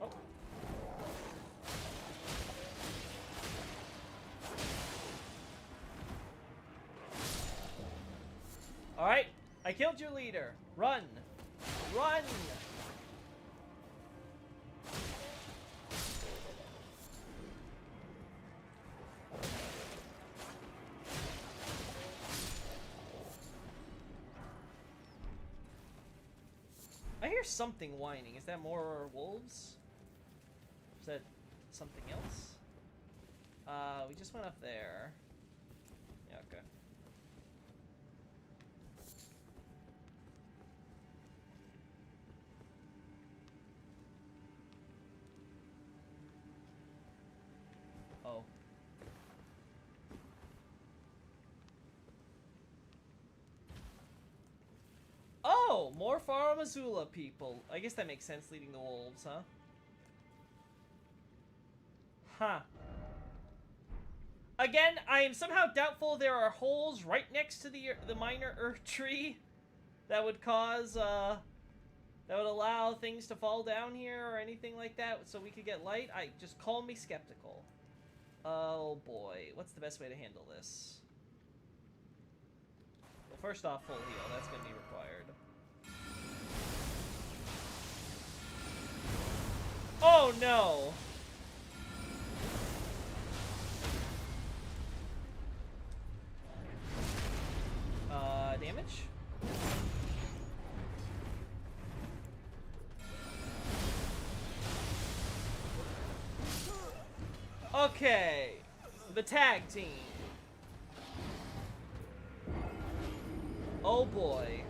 Oh. Alright, I killed your leader. Run! Run! I hear something whining. Is that more wolves? Is that something else? We just went up there. Yeah, okay. Oh. Oh, more Faro Missoula people. I guess that makes sense, leading the wolves, huh? Huh. Again, I am somehow doubtful there are holes right next to the minor earth tree that would cause, that would allow things to fall down here or anything like that so we could get light. Just call me skeptical. Oh boy, what's the best way to handle this? Well, first off, full heal. That's going to be required. Oh no! Damage? Okay, the tag team. Oh boy.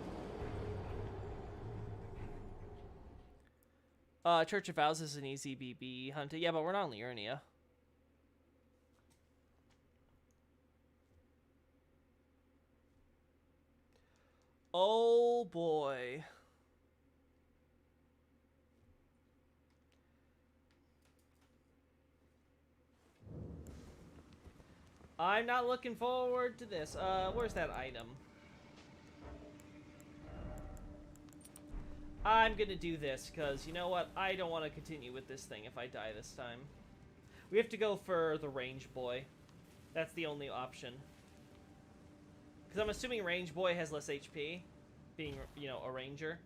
Church of Vows is an easy BB hunter. Yeah, but we're not in Liurnia. Oh boy. I'm not looking forward to this. Where's that item? I'm gonna do this, because you know what? I don't want to continue with this thing if I die this time. We have to go for the range boy. That's the only option. Because I'm assuming range boy has less HP, being, you know, a ranger.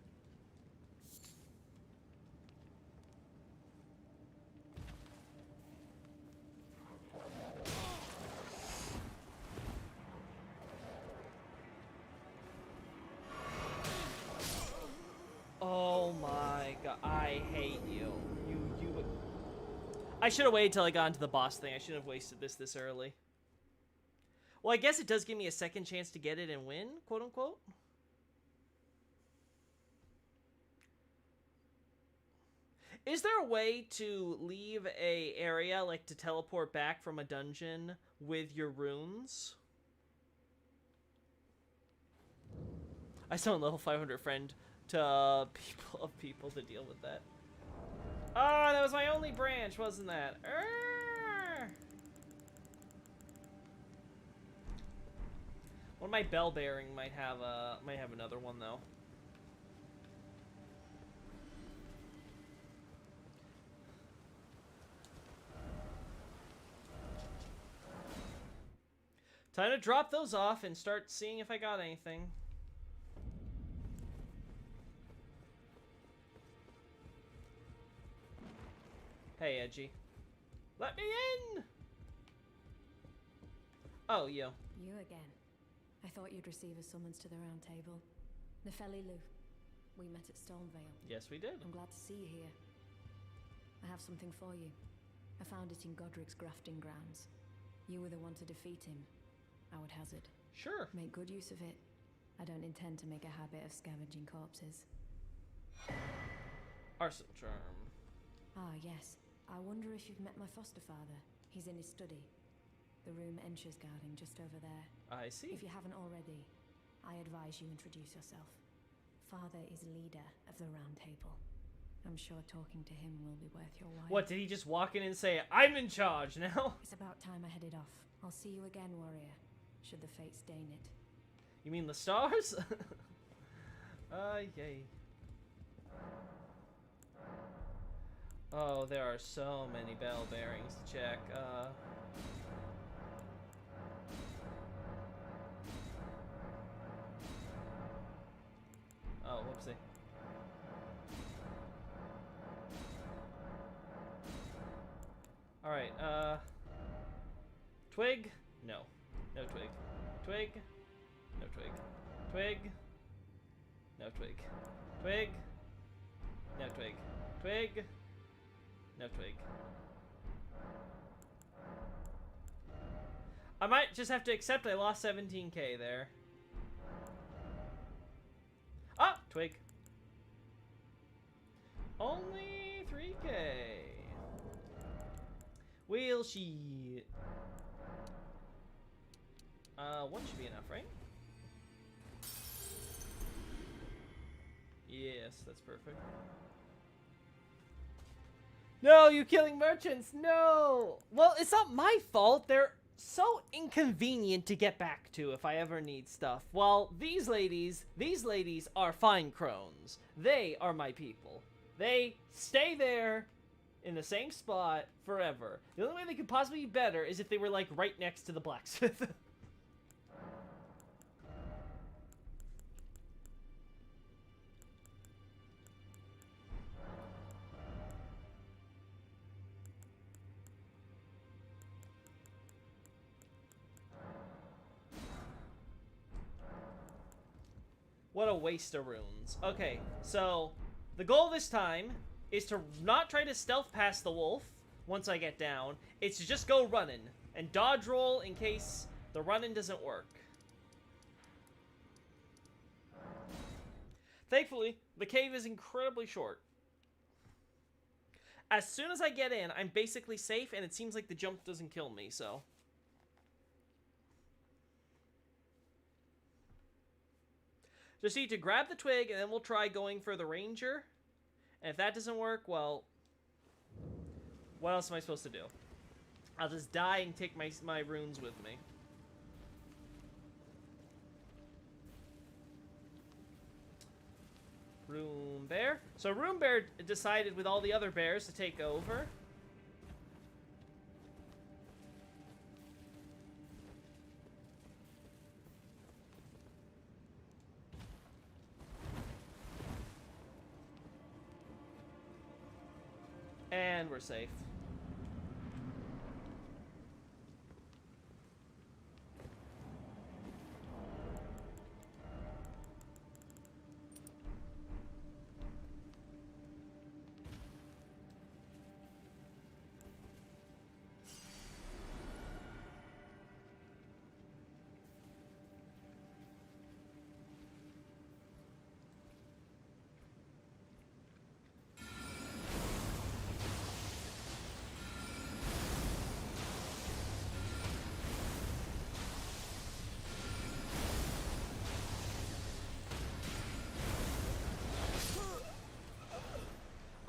Oh my god, I hate you. You. I should have waited till I got into the boss thing. I should have wasted this early. Well, I guess it does give me a second chance to get it and win, quote unquote. Is there a way to leave a area, like to teleport back from a dungeon with your runes? I summoned level 500 friend to people to deal with that. Oh, that was my only branch, wasn't that? One of my bell bearing might have another one though. Time to drop those off and start seeing if I got anything. Hey, Edgy. Let me in! Oh, you. You again. I thought you'd receive a summons to the round table. Nefeli Lu. We met at Stormvale. Yes, we did. I'm glad to see you here. I have something for you. I found it in Godric's grafting grounds. You were the one to defeat him, I would hazard. Sure. Make good use of it. I don't intend to make a habit of scavenging corpses. Arson charm. Ah, yes. I wonder if you've met my foster father. He's in his study. The room Ensha's guarding just over there. I see. If you haven't already, I advise you introduce yourself. Father is leader of the Round Table. I'm sure talking to him will be worth your while. What, did he just walk in and say, I'm in charge now? It's about time I headed off. I'll see you again, warrior, should the fates deign it. You mean the stars? Yay. Oh, there are so many bell bearings to check. Oh, whoopsie. Alright, twig? No. No twig. Twig? No twig. Twig? No twig. Twig? No twig. Twig? No twig. I might just have to accept I lost 17k there. Ah! Twig. Only 3k. Wheel sheet. One should be enough, right? Yes, that's perfect. No, you killing merchants, no! Well, it's not my fault. They're so inconvenient to get back to if I ever need stuff. Well, these ladies are fine crones. They are my people. They stay there in the same spot forever. The only way they could possibly be better is if they were, like, right next to the blacksmith. What a waste of runes. Okay, so the goal this time is to not try to stealth past the wolf once I get down. It's to just go running and dodge roll in case the running doesn't work. Thankfully, the cave is incredibly short. As soon as I get in, I'm basically safe, and it seems like the jump doesn't kill me, so... Just need to grab the twig, and then we'll try going for the ranger. And if that doesn't work, well... what else am I supposed to do? I'll just die and take my runes with me. Room Bear. So Room Bear decided with all the other bears to take over. And we're safe.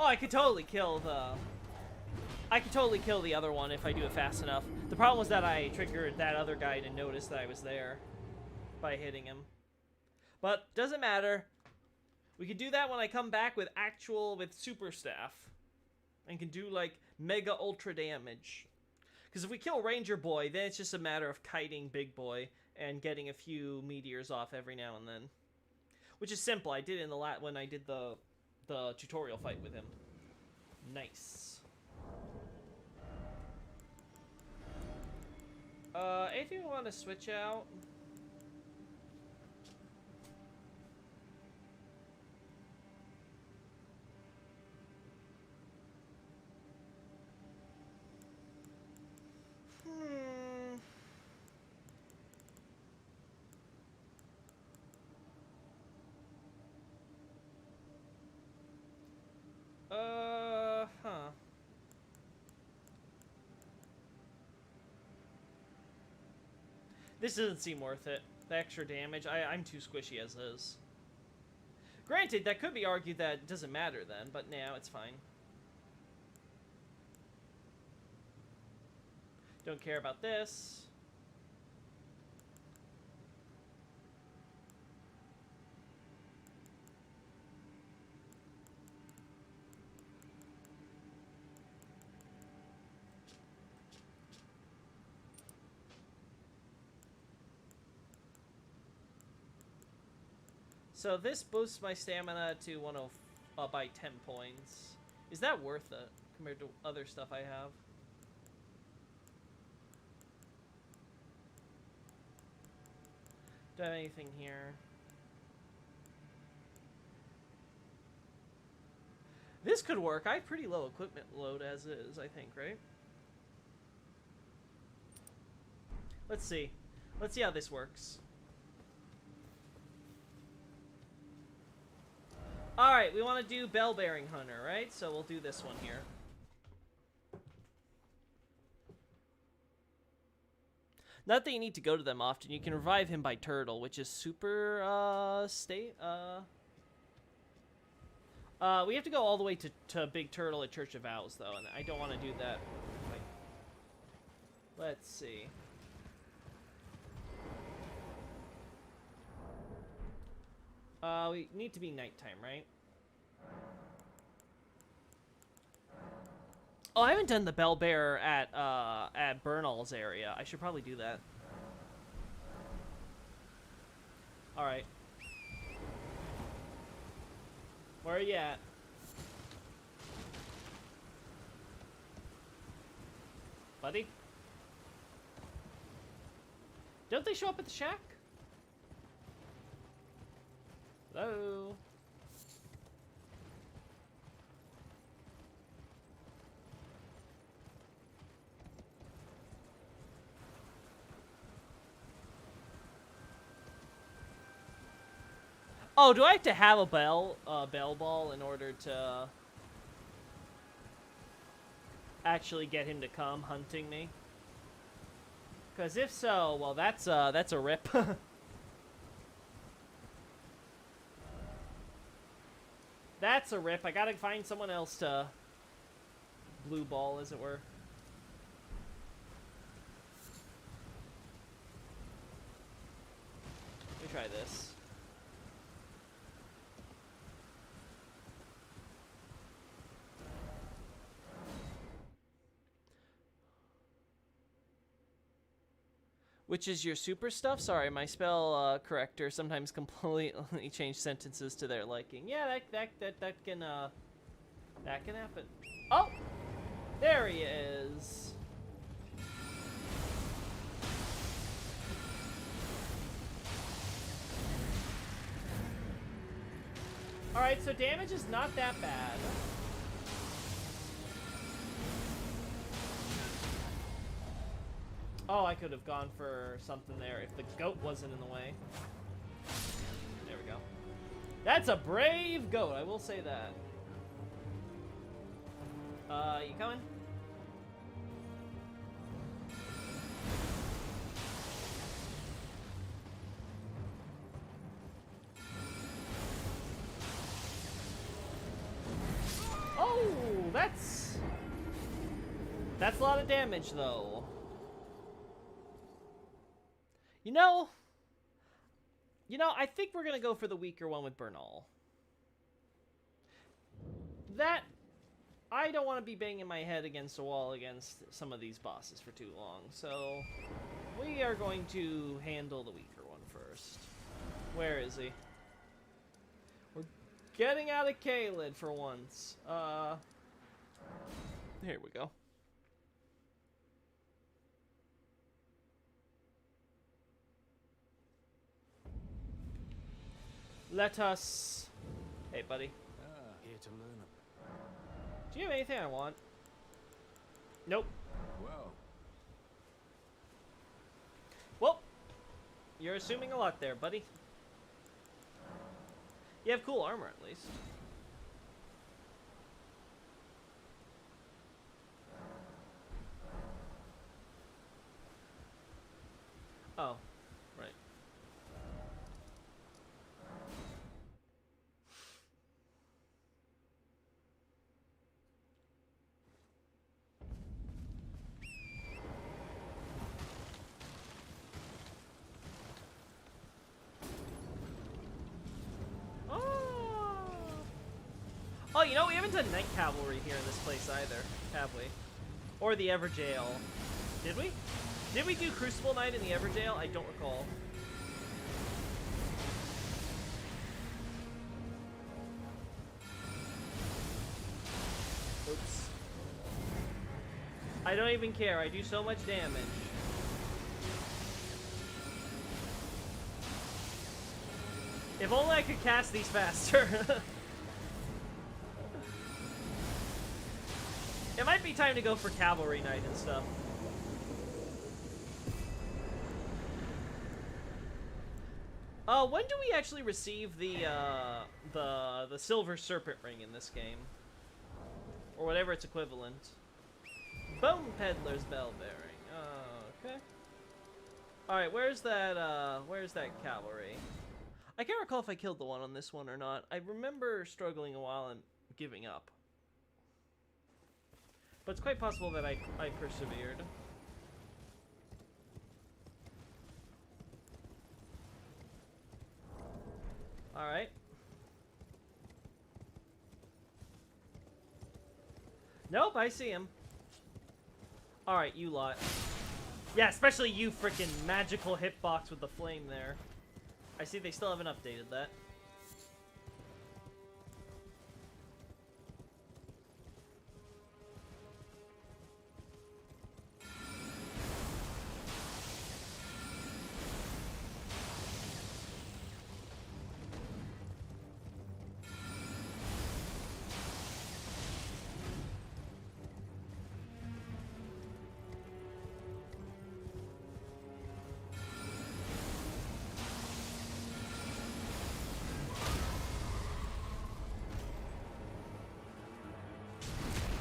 Oh, I could totally kill the other one if I do it fast enough. The problem was that I triggered that other guy to notice that I was there by hitting him. But doesn't matter. We can do that when I come back with super staff and can do like mega ultra damage. Because if we kill Ranger Boy, then it's just a matter of kiting Big Boy and getting a few meteors off every now and then, which is simple. I did it in the when I did the tutorial fight with him. Nice. Anything we want to switch out? Huh. This doesn't seem worth it. The extra damage. I'm too squishy as is. Granted, that could be argued that it doesn't matter then, but now it's fine. Don't care about this. So this boosts my stamina to 10 by 10 points. Is that worth it compared to other stuff I have? Do I have anything here? This could work. I have pretty low equipment load as is, I think, right? Let's see. Let's see how this works. Alright, we want to do Bell-Bearing Hunter, right? So we'll do this one here. Not that you need to go to them often. You can revive him by turtle, which is super, we have to go all the way to Big Turtle at Church of Vows, though, and I don't want to do that. Like, let's see. We need to be nighttime, right? Oh, I haven't done the Bell Bearer at Bernal's area. I should probably do that. All right. Where are you at? Buddy? Don't they show up at the shack? Hello? Oh, do I have to have a bell ball in order to actually get him to come hunting me? Because if so, well, that's a rip. That's a rip. I gotta find someone else to blue ball, as it were. Let me try this. Which is your super stuff? Sorry, my spell corrector sometimes completely change sentences to their liking. Yeah, that can happen. Oh, there he is. All right, so damage is not that bad. Oh, I could have gone for something there if the goat wasn't in the way. There we go. That's a brave goat, I will say that. You coming? Oh, that's a lot of damage, though. You know, I think we're going to go for the weaker one with Bernal. That, I don't want to be banging my head against a wall against some of these bosses for too long. So, we are going to handle the weaker one first. Where is he? We're getting out of Caelid for once. Here we go. Let us... Hey, buddy. Here to learn. Do you have anything I want? Nope. Well, you're assuming a lot there, buddy. You have cool armor, at least. Oh, right. Oh, you know, we haven't done Night Cavalry here in this place either, have we? Or the Everjail. Did we? Did we do Crucible Knight in the Everjail? I don't recall. I don't even care. I do so much damage. If only I could cast these faster. It might be time to go for Cavalry Knight and stuff. When do we actually receive the Silver Serpent Ring in this game? Or whatever its equivalent. Bone Peddler's Bell Bearing. Okay. Alright, where's that cavalry? I can't recall if I killed the one on this one or not. I remember struggling a while and giving up. But it's quite possible that I persevered. Alright. Nope, I see him. Alright, you lot. Yeah, especially you frickin' magical hitbox with the flame there. I see they still haven't updated that.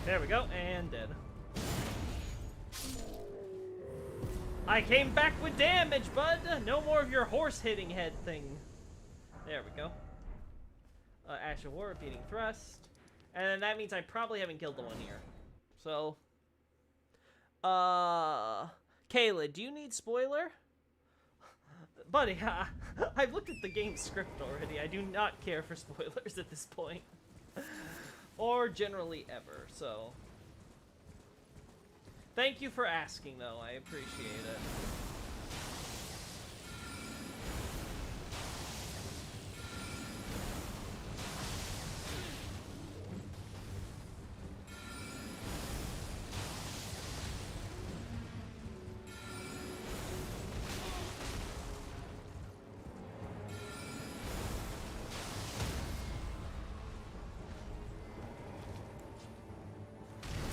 There we go, and dead. I came back with damage, bud! No more of your horse-hitting head thing. There we go. Ash of War, repeating thrust. And that means I probably haven't killed the one here. So... Kayla, do you need spoiler? Buddy, I've looked at the game script already. I do not care for spoilers at this point. Or generally ever, so... Thank you for asking, though. I appreciate it.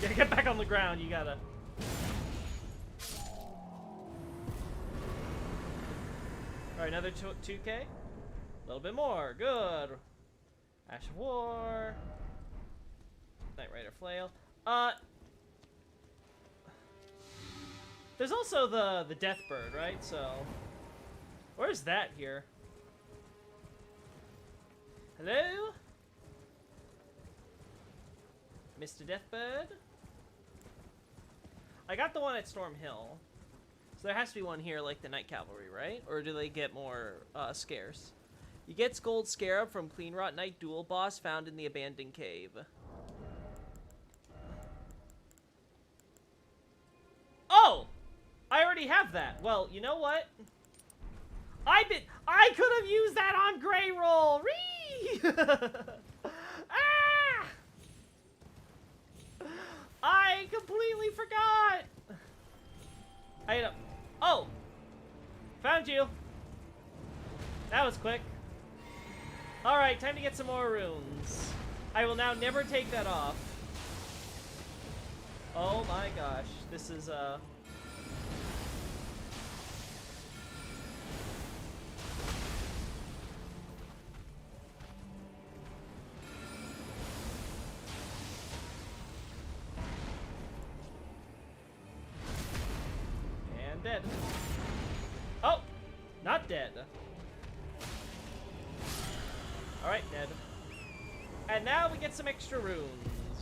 Yeah, get back on the ground, you gotta... Alright, another 2k. A little bit more, good. Ash of War. Knight Rider Flail. There's also the Death Bird, right? So... Where's that here? Hello? Mr. Deathbird? I got the one at Storm Hill. So there has to be one here like the Night Cavalry, right? Or do they get more scarce? You get Gold Scarab from Cleanrot Knight Duel Boss found in the Abandoned Cave. Oh! I already have that. Well, you know what? I could have used that on Grey Roll! Ree! Ah! I completely forgot! Oh! Found you! That was quick. Alright, time to get some more runes. I will now never take that off. Oh my gosh. This is, And dead. Oh! Not dead. Alright, dead. And now we get some extra runes.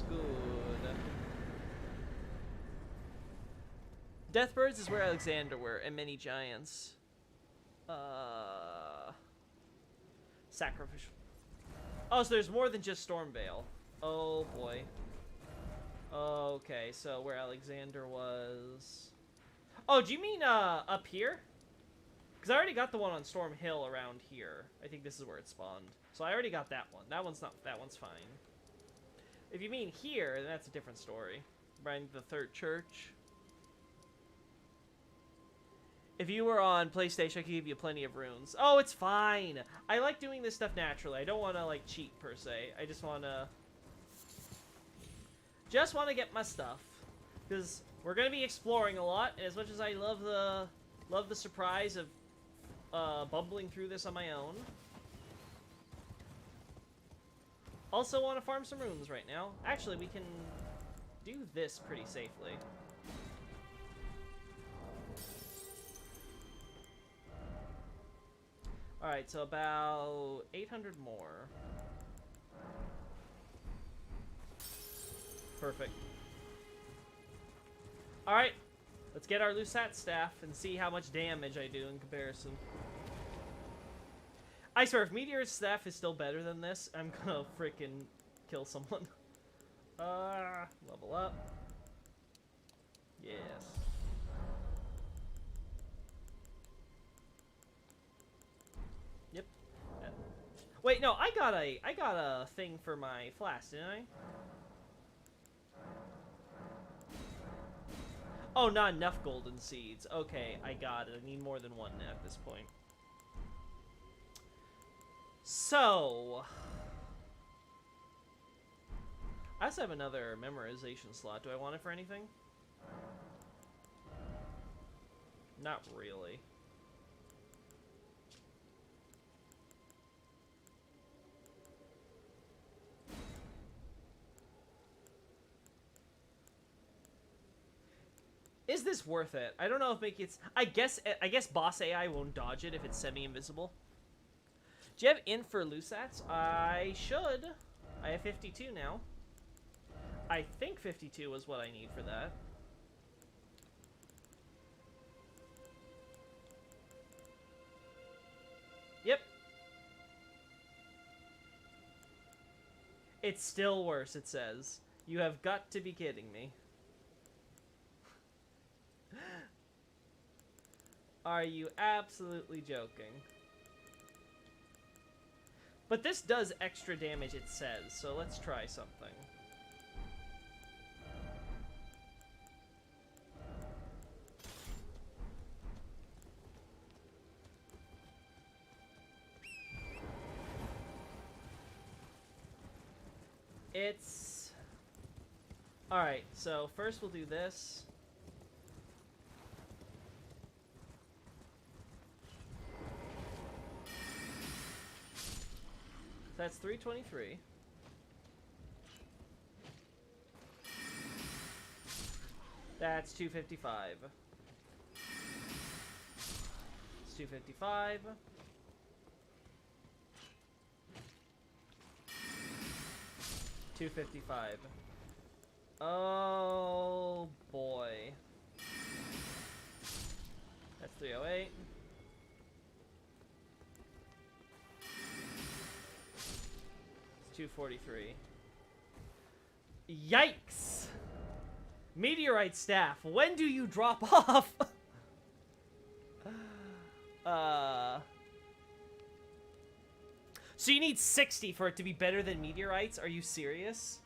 Good. Deathbirds is where Alexander were, and many giants. Sacrificial. Oh, so there's more than just Stormvale. Oh, boy. Okay, so where Alexander was... Oh, do you mean, up here? Because I already got the one on Storm Hill around here. I think this is where it spawned. So I already got that one. That one's fine. If you mean here, then that's a different story. Right, the third church. If you were on PlayStation, I could give you plenty of runes. Oh, it's fine. I like doing this stuff naturally. I don't want to, like, cheat, per se. I just want to... get my stuff. Because we're going to be exploring a lot, and as much as I love the surprise of bumbling through this on my own. Also want to farm some runes right now. Actually, we can do this pretty safely. Alright, so about 800 more. Perfect. Alright, let's get our Lusat staff and see how much damage I do in comparison. I swear, if Meteor's staff is still better than this, I'm gonna freaking kill someone. Level up. Yes. Yep. Wait, no, I got a thing for my flask, didn't I? Oh, not enough golden seeds. Okay, I got it. I need more than one at this point. So, I also have another memorization slot. Do I want it for anything? Not really. Is this worth it? I don't know if it's... I guess boss AI won't dodge it if it's semi-invisible. Do you have int for Lusats? I should. I have 52 now. I think 52 was what I need for that. Yep. It's still worse, it says. You have got to be kidding me. Are you absolutely joking? But this does extra damage, it says, so let's try something. It's... Alright, so first we'll do this. That's 323. That's 255. It's 255. $255. Oh boy. That's 308. It's 243. Yikes! Meteorite staff, when do you drop off? So you need 60 for it to be better than meteorites? Are you serious?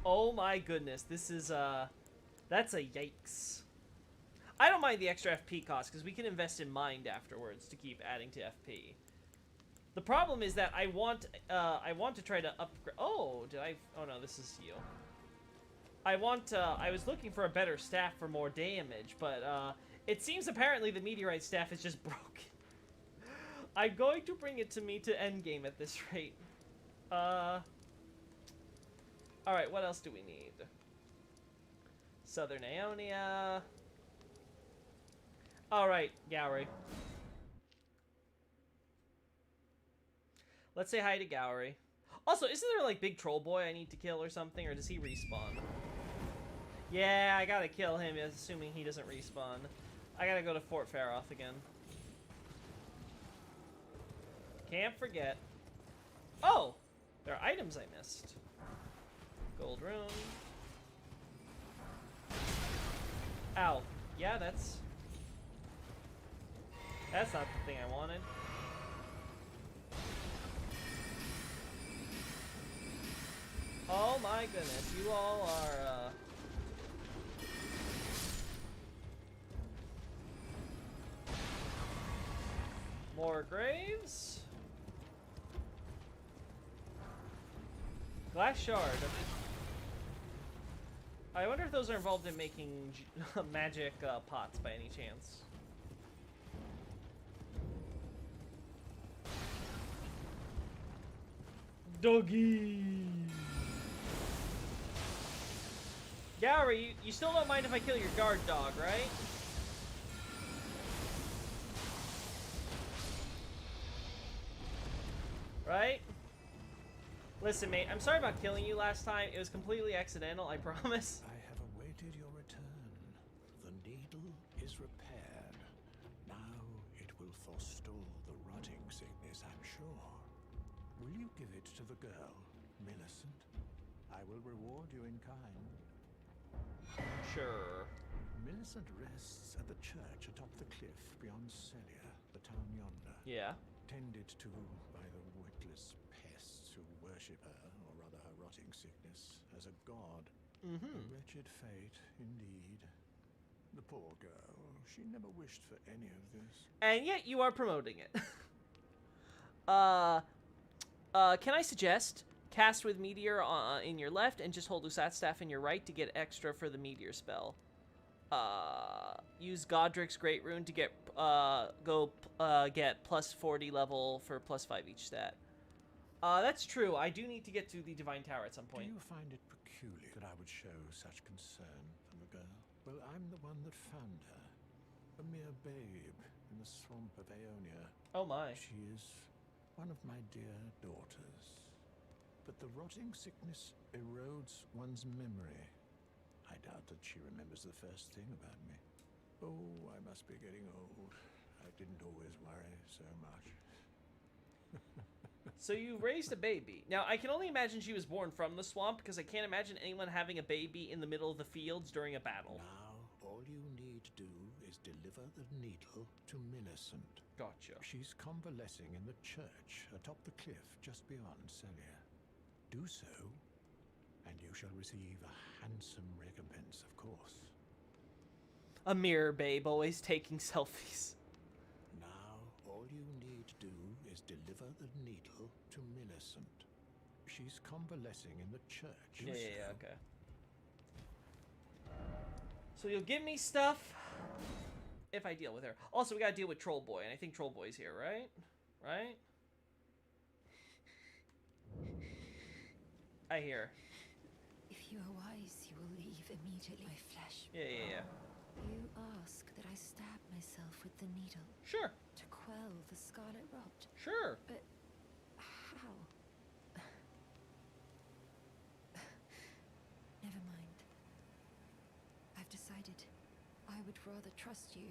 Oh my goodness, this is, that's a yikes. I don't mind the extra FP cost, because we can invest in Mind afterwards to keep adding to FP. The problem is that I want to try to upgrade... Oh, oh no, this is you. I was looking for a better staff for more damage, but, it seems apparently the meteorite staff is just broken. I'm going to bring it to endgame at this rate. Alright, what else do we need? Southern Aeonia. Alright, Gowry. Let's say hi to Gowry. Also, isn't there, like, Big Troll Boy I need to kill or something, or does he respawn? Yeah, I gotta kill him, assuming he doesn't respawn. I gotta go to Fort Faroth again. Can't forget. Oh! There are items I missed. Gold rune. Ow. Yeah, that's not the thing I wanted. Oh my goodness, you all are, More graves. Glass shard. I wonder if those are involved in making magic pots by any chance. Doggy. Gowry, you still don't mind if I kill your guard dog, right? Right? Listen, mate, I'm sorry about killing you last time. It was completely accidental, I promise. I have awaited your return. The needle is repaired. Now it will forestall the rotting sickness, I'm sure. Will you give it to the girl, Millicent? I will reward you in kind. Sure. Millicent rests at the church atop the cliff beyond Celia, the town yonder. Yeah. Tended to by the witless pests who worship her, or rather her rotting sickness, as a god. A wretched fate, indeed. The poor girl, she never wished for any of this. And yet you are promoting it. Can I suggest cast with Meteor in your left and just hold Lusat Staff in your right to get extra for the Meteor spell. Use Godric's Great Rune to get get plus 40 level for plus 5 each stat. That's true. I do need to get to the Divine Tower at some point. Do you find it peculiar that I would show such concern for the girl? Well, I'm the one that found her. A mere babe in the swamp of Aeonia. Oh my. She is one of my dear daughters. But the rotting sickness erodes one's memory. I doubt that she remembers the first thing about me. Oh, I must be getting old. I didn't always worry so much. So you raised a baby. Now, I can only imagine she was born from the swamp, because I can't imagine anyone having a baby in the middle of the fields during a battle. Now, all you need to do is deliver the needle to Millicent. Gotcha. She's convalescing in the church atop the cliff just beyond Celia. Do so, and you shall receive a handsome recompense, of course. A mirror babe, always taking selfies. Now, all you need to do is deliver the needle to Millicent. She's convalescing in the church. Yeah, okay. So you'll give me stuff if I deal with her. Also, we gotta deal with Troll Boy, and I think Troll Boy's here, right? Right? I hear. If you are wise, you will leave immediately. My flesh. Yeah. You ask that I stab myself with the needle Sure. to quell the scarlet rot. Sure. But how? Never mind. I've decided I would rather trust you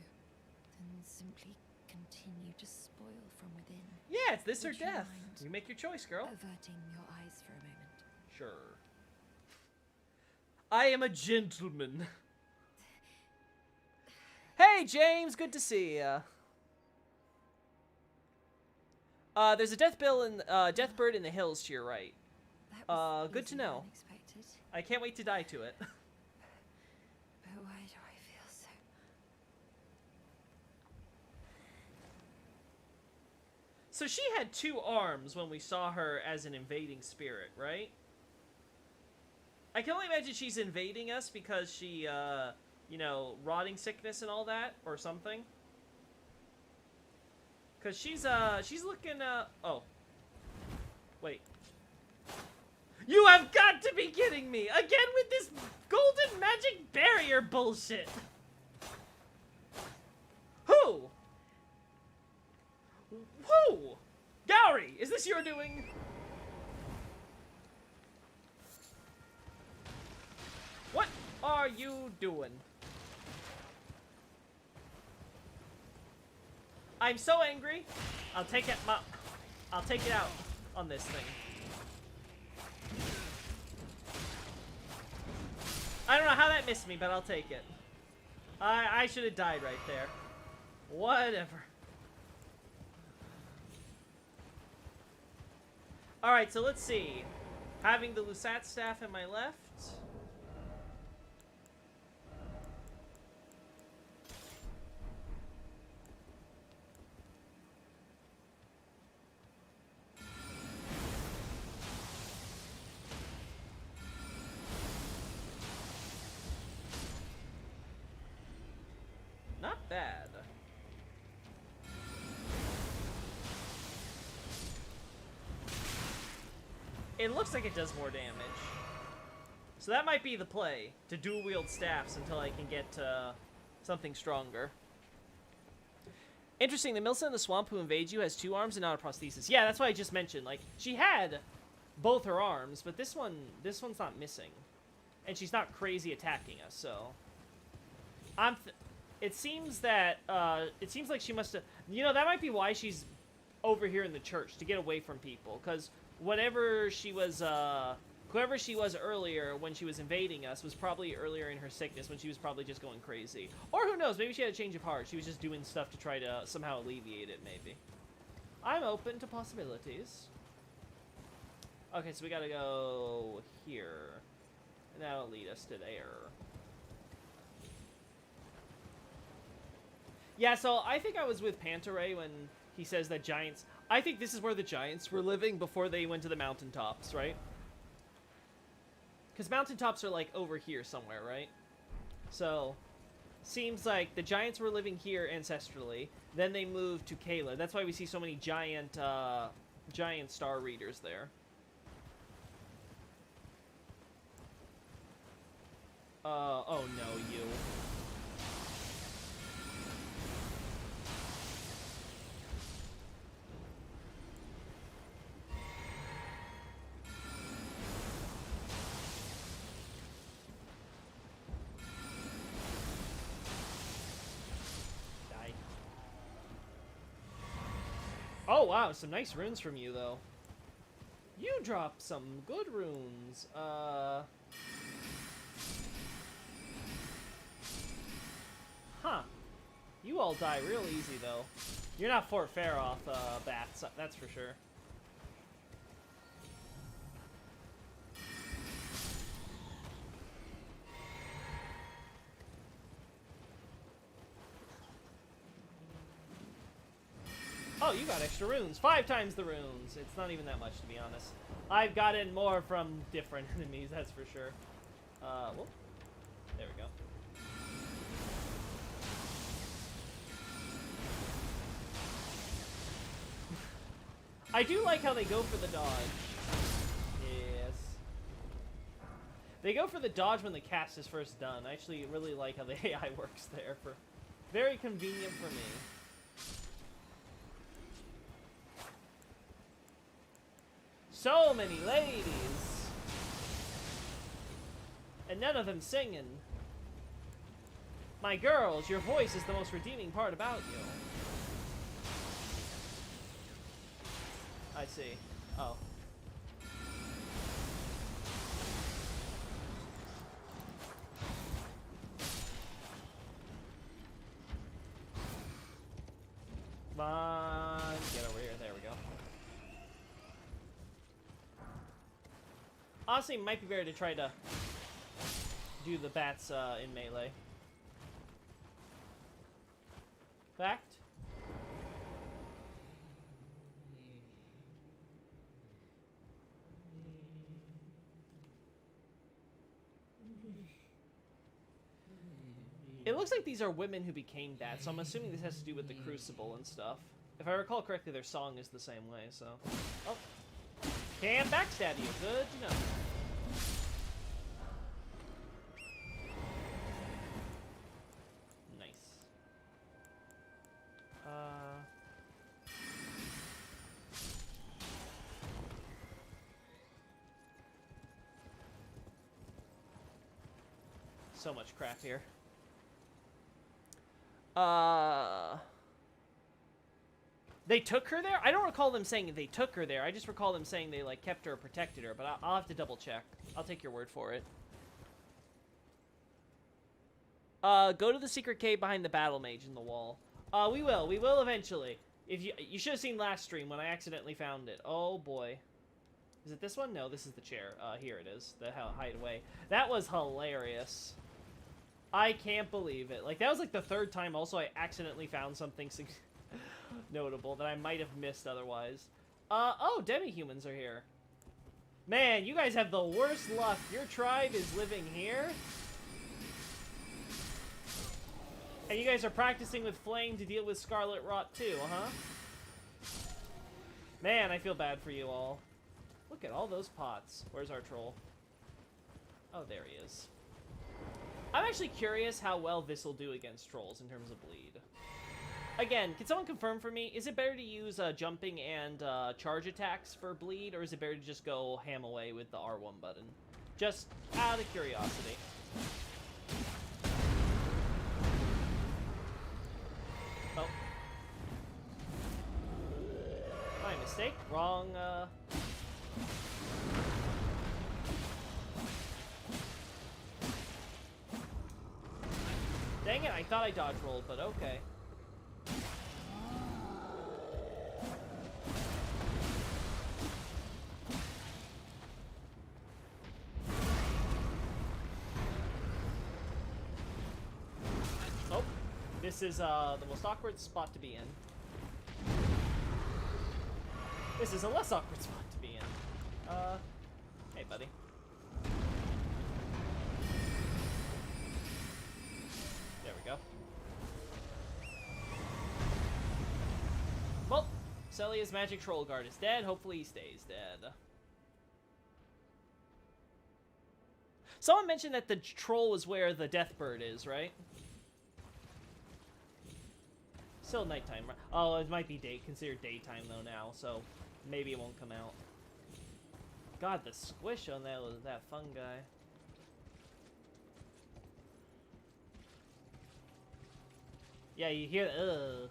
than simply continue to spoil from within. Yeah, it's this or Would you death. mind You make your choice, girl. Averting your eyes for a moment. Sure. I am a gentleman. Hey, James, good to see ya. There's a death bird in the hills to your right. That was Good to easy and know. unexpected. I can't wait to die to it. But why do I feel so? So she had 2 arms when we saw her as an invading spirit, right? I can only imagine she's invading us because she, you know, rotting sickness and all that, or something. Because she's looking, oh. Wait. You have got to be kidding me! Again with this golden magic barrier bullshit! Who? Who? Gowry, is this your doing? What are you doing? I'm so angry. I'll take it out on this thing. I don't know how that missed me, but I'll take it. I should have died right there. Whatever. Alright, so let's see. Having the Lusat staff in my left. bad. It looks like it does more damage. So that might be the play, to dual wield staffs until I can get something stronger. Interesting, the Milsa in the swamp who invades you has 2 arms and not a prosthesis. Yeah, that's what I just mentioned. Like, she had both her arms, but this one's not missing. And she's not crazy attacking us, so... it seems that, it seems like she must have... You know, that might be why she's over here in the church, to get away from people. Because whatever she was, whoever she was earlier when she was invading us was probably earlier in her sickness when she was probably just going crazy. Or who knows, maybe she had a change of heart. She was just doing stuff to try to somehow alleviate it, maybe. I'm open to possibilities. Okay, so we gotta go here. And that'll lead us to there. Yeah, so I think I was with Pantaray when he says that giants... I think this is where the giants were living before they went to the mountaintops, right? Because mountaintops are, like, over here somewhere, right? So, seems like the giants were living here ancestrally. Then they moved to Kayla. That's why we see so many giant, giant star readers there. Oh no, you. Die. Oh wow, some nice runes from you though. You dropped some good runes. Huh. You all die real easy, though. You're not Fort Faroth bats, that's for sure. Oh, you got extra runes. 5 times the runes. It's not even that much, to be honest. I've gotten more from different enemies, that's for sure. Whoop. There we go. I do like how they go for the dodge. Yes. They go for the dodge when the cast is first done. I actually really like how the AI works there. Very convenient for me. So many ladies! And none of them singing. My girls, your voice is the most redeeming part about you. I see. Oh. Come on, get over here. There we go. Honestly, it might be better to try to do the bats in melee. Fact? It looks like these are women who became bats, so I'm assuming this has to do with the crucible and stuff. If I recall correctly, their song is the same way, so... Oh. Can't backstab you. Good to know. Nice. So much crap here. They took her there? I don't recall them saying they took her there. I just recall them saying they, like, kept her or protected her, but I'll have to double check. I'll take your word for it. Go to the secret cave behind the battle mage in the wall. We will eventually. If you should have seen last stream when I accidentally found it. Oh boy. Is it this one? No, this is the chair. Here it is. The hideaway. That was hilarious. I can't believe it. Like, that was like the 3rd time also I accidentally found something notable that I might have missed otherwise. Oh, demi-humans are here. Man, you guys have the worst luck. Your tribe is living here? And you guys are practicing with flame to deal with scarlet rot too, huh? Man, I feel bad for you all. Look at all those pots. Where's our troll? Oh, there he is. I'm actually curious how well this will do against trolls in terms of bleed. Again, can someone confirm for me, is it better to use jumping and charge attacks for bleed, or is it better to just go ham away with the R1 button? Just out of curiosity. Oh. My mistake. Wrong, Dang it, I thought I dodge rolled, but okay. Oh, this is the most awkward spot to be in. This is a less awkward spot to be in. Hey buddy. There we go. Well, Celia's magic troll guard is dead. Hopefully he stays dead. Someone mentioned that the troll was where the death bird is, right? Still nighttime. Oh, it might be considered daytime though now, so maybe it won't come out. God, the squish on that fungi. Yeah, you hear, ugh.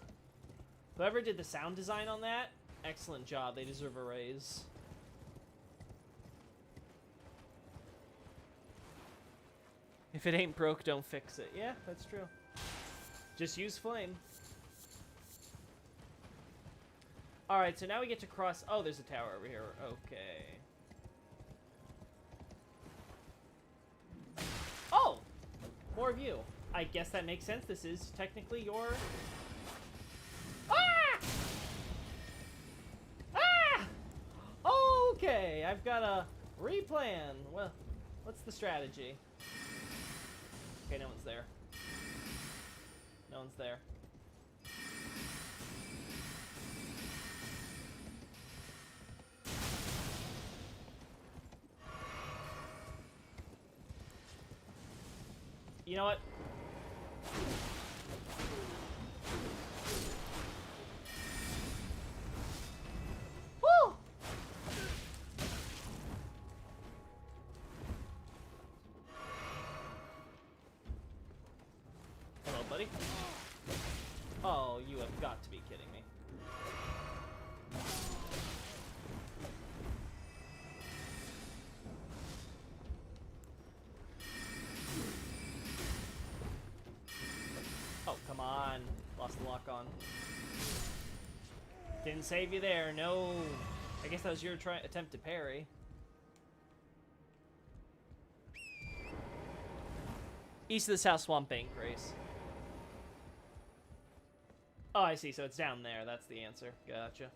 Whoever did the sound design on that, excellent job. They deserve a raise. If it ain't broke, don't fix it. Yeah, that's true. Just use flame. Alright, so now we get to cross... Oh, there's a tower over here. Okay. Oh! More of you. I guess that makes sense. This is technically your... Ah! Ah! Okay, I've got a replan. Well, what's the strategy? Okay, no one's there. No one's there. You know what? Woo! Hello, buddy. Oh, you have got to be kidding me. Oh, come on. Lost the lock on. Didn't save you there, no. I guess that was your attempt to parry. East of the South Swamp Bank, Grace. Oh, I see, so it's down there. That's the answer. Gotcha.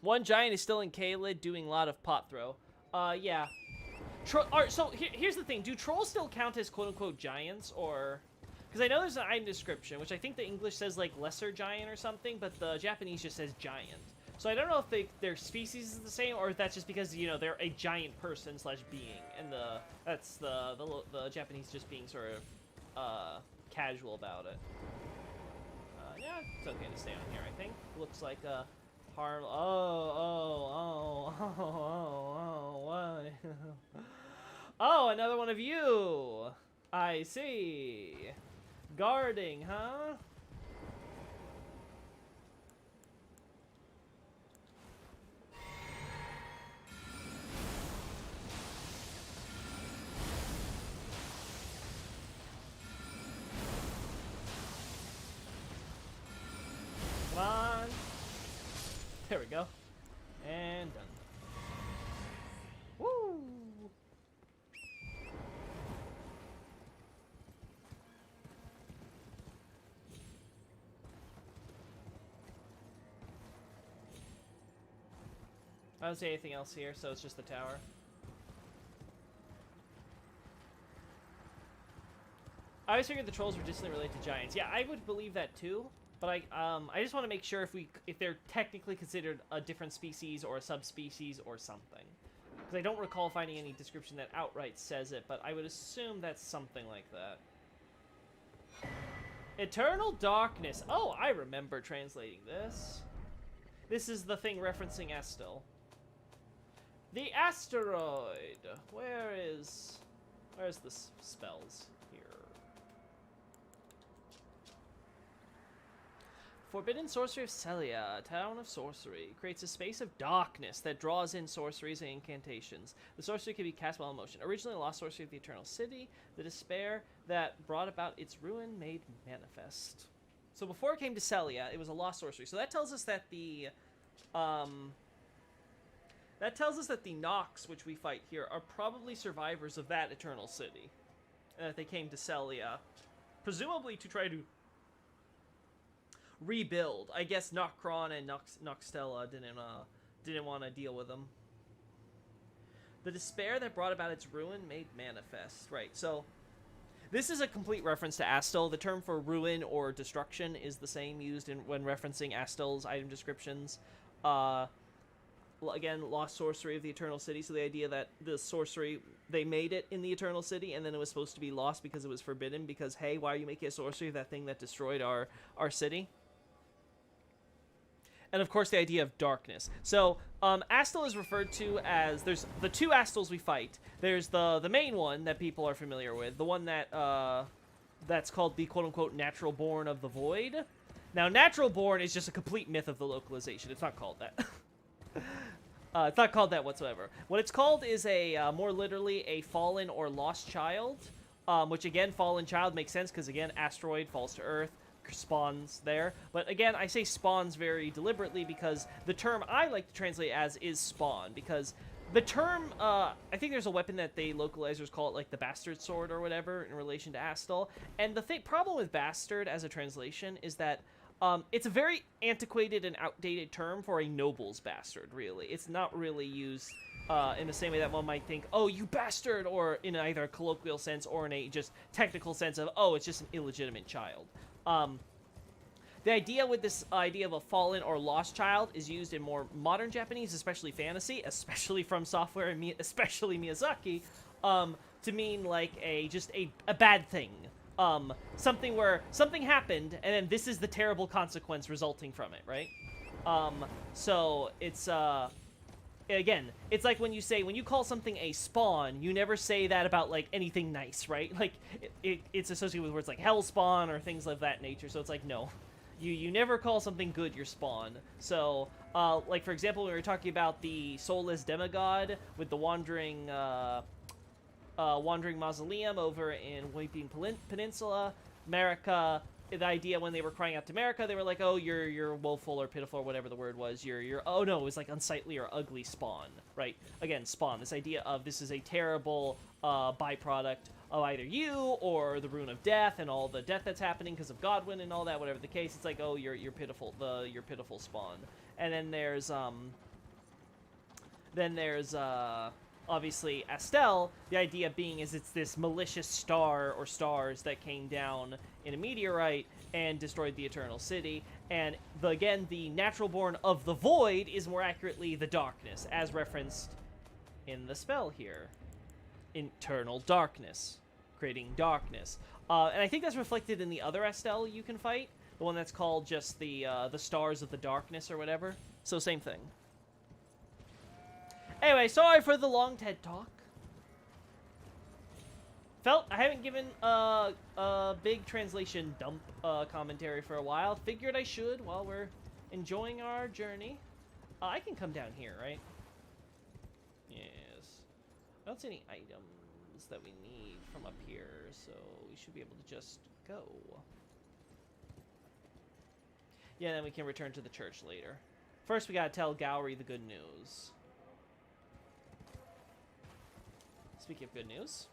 One giant is still in K-Lid doing a lot of pot throw. Yeah. Alright, so here's the thing. Do trolls still count as quote-unquote giants, or... Because I know there's an item description, which I think the English says, like, lesser giant or something, but the Japanese just says giant. So I don't know if their species is the same, or if that's just because, you know, they're a giant person slash being, and that's the Japanese just being sort of, casual about it. Yeah, it's okay to stay on here, I think. Looks like a harm... What? Oh, another one of you! I see. Guarding, huh? Come on. There we go. And done. Woo! I don't see anything else here, so it's just the tower. I always figured the trolls were distantly related to giants. Yeah, I would believe that too. But I just want to make sure if they're technically considered a different species or a subspecies or something. Because I don't recall finding any description that outright says it, but I would assume that's something like that. Eternal Darkness. Oh, I remember translating this. This is the thing referencing Estel. The asteroid. Where's the spells here? Forbidden Sorcery of Celia, Town of Sorcery, creates a space of darkness that draws in sorceries and incantations. The sorcery can be cast while in motion. Originally a lost sorcery of the Eternal City, the despair that brought about its ruin made manifest. So before it came to Celia, it was a lost sorcery. So that tells us that the Nox, which we fight here, are probably survivors of that Eternal City. And that they came to Celia, presumably to try to rebuild. I guess Nocron and Noxtella didn't want to deal with them. The despair that brought about its ruin made manifest. Right, so this is a complete reference to Astel. The term for ruin or destruction is the same used when referencing Astel's item descriptions. Again, lost sorcery of the Eternal City, so the idea that the sorcery, they made it in the Eternal City, and then it was supposed to be lost because it was forbidden, because, hey, why are you making a sorcery of that thing that destroyed our city? And, of course, the idea of darkness. So, Astel is referred to as, there's the two Astels we fight. There's the main one that people are familiar with, the one that, that's called the quote-unquote natural born of the void. Now, natural born is just a complete myth of the localization. It's not called that. It's not called that whatsoever. What it's called is more literally a fallen or lost child, which again, fallen child makes sense because again, asteroid falls to Earth, spawns there. But again, I say spawns very deliberately because the term I like to translate as is spawn, because the term, I think there's a weapon that they localizers call it like the bastard sword or whatever in relation to Astel. And the problem with bastard as a translation is that it's a very antiquated and outdated term for a noble's bastard, really. It's not really used in the same way that one might think, oh, you bastard, or in either a colloquial sense or in a just technical sense of, oh, it's just an illegitimate child. The idea with this idea of a fallen or lost child is used in more modern Japanese, especially fantasy, especially FromSoftware and especially Miyazaki, to mean like just a bad thing. Something where something happened, and then this is the terrible consequence resulting from it, right? So it's, again, it's like when you call something a spawn, you never say that about, like, anything nice, right? Like, it's associated with words like hell spawn or things of that nature, so it's like, no. You never call something good your spawn. So, like, for example, when we were talking about the soulless demigod with the wandering mausoleum over in Weeping Peninsula, Marika, the idea when they were crying out to Marika, they were like, oh, you're woeful or pitiful or whatever the word was. Oh no, it was like unsightly or ugly spawn, right? Again, spawn, this idea of this is a terrible byproduct of either you or the rune of death and all the death that's happening because of Godwin and all that, whatever the case. It's like, oh, you're pitiful, your pitiful spawn. And then there's obviously Astel, the idea being is it's this malicious star or stars that came down in a meteorite and destroyed the Eternal City. And again, the natural born of the void is more accurately the darkness, as referenced in the spell here. Internal darkness, creating darkness. And I think that's reflected in the other Astel you can fight, the one that's called just the stars of the darkness or whatever. So same thing. Anyway, sorry for the long TED Talk. I haven't given a big translation dump commentary for a while. Figured I should while we're enjoying our journey. I can come down here, right? Yes. I don't see any items that we need from up here, so we should be able to just go. Yeah, then we can return to the church later. First, we gotta tell Gowry the good news. Speaking of good news.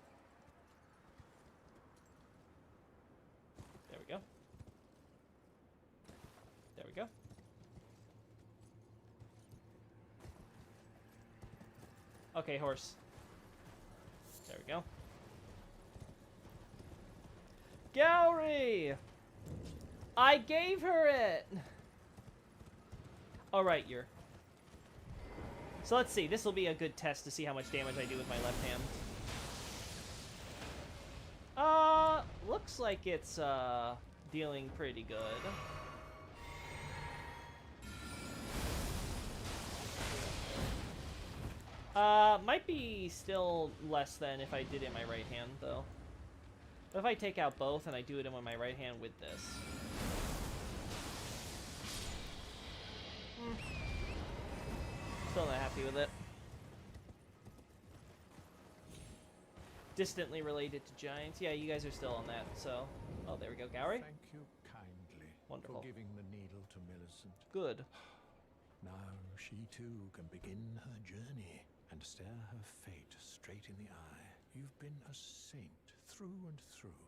There we go. There we go. Okay, horse. There we go. Gowry! I gave her it! Alright, you're... So let's see. This will be a good test to see how much damage I do with my left hand. Looks like it's, dealing pretty good. Might be still less than if I did it in my right hand, though. But if I take out both and I do it in my right hand with this... Still not happy with it. Distantly related to giants. Yeah, you guys are still on that, so... Oh, there we go. Gowry? Thank you kindly Wonderful. for giving the needle to Millicent. Good. Now she too can begin her journey and stare her fate straight in the eye. You've been a saint through and through.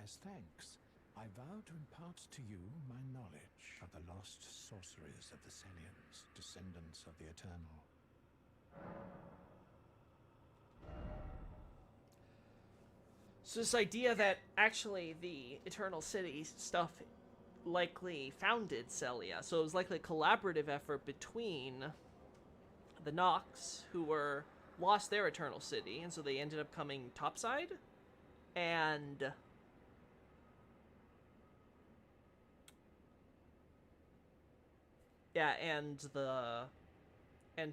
As thanks, I vow to impart to you my knowledge of the lost sorceries of the Selians, descendants of the Eternal. So this idea that actually the Eternal City stuff likely founded Celia, so it was likely a collaborative effort between the Nox, who were lost their Eternal City, and so they ended up coming topside, and yeah, and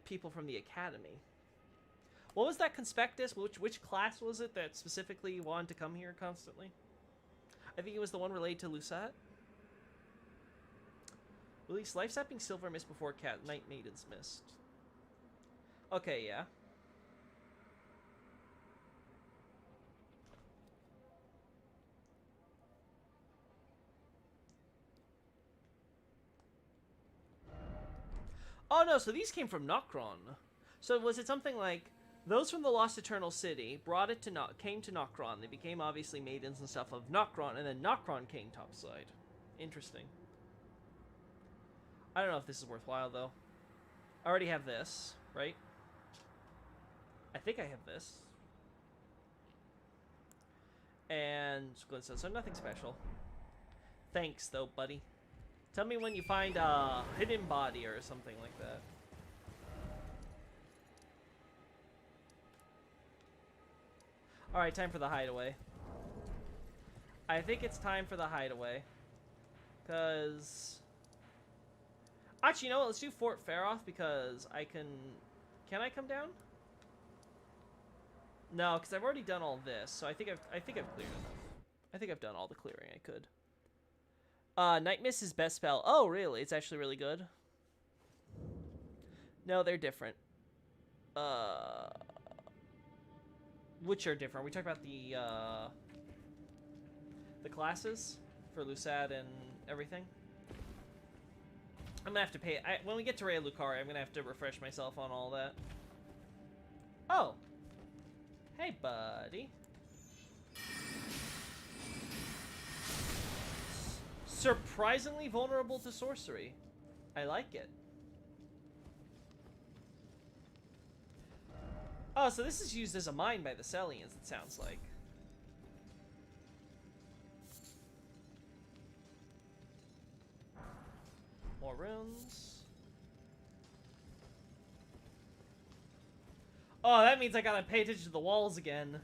people from the Academy. What was that conspectus? Which class was it that specifically wanted to come here constantly? I think it was the one related to Lucette. Release life-sapping silver mist before night maiden's mist. Okay, yeah. Oh no, so these came from Nokron. So was it something like those from the Lost Eternal City brought it to came to Nokron. They became obviously maidens and stuff of Nokron, and then Nokron came topside. Interesting. I don't know if this is worthwhile though. I already have this, right? I think I have this. And so nothing special. Thanks though, buddy. Tell me when you find a hidden body or something like that. Alright, time for the hideaway. I think it's time for the hideaway. Because... Actually, you know what? Let's do Fort Faroth because I can... Can I come down? No, because I've already done all this, so I think I've cleared enough. I think I've done all the clearing I could. Night Mist is best spell. Oh, really? It's actually really good? No, they're different. Which are different? We talk about the classes for Lucette and everything. I'm gonna have to pay. When we get to Rhea Lucari, I'm gonna have to refresh myself on all that. Oh, hey, buddy. Surprisingly vulnerable to sorcery. I like it. Oh, so this is used as a mine by the Selians, it sounds like. More runes. Oh, that means I gotta pay attention to the walls again.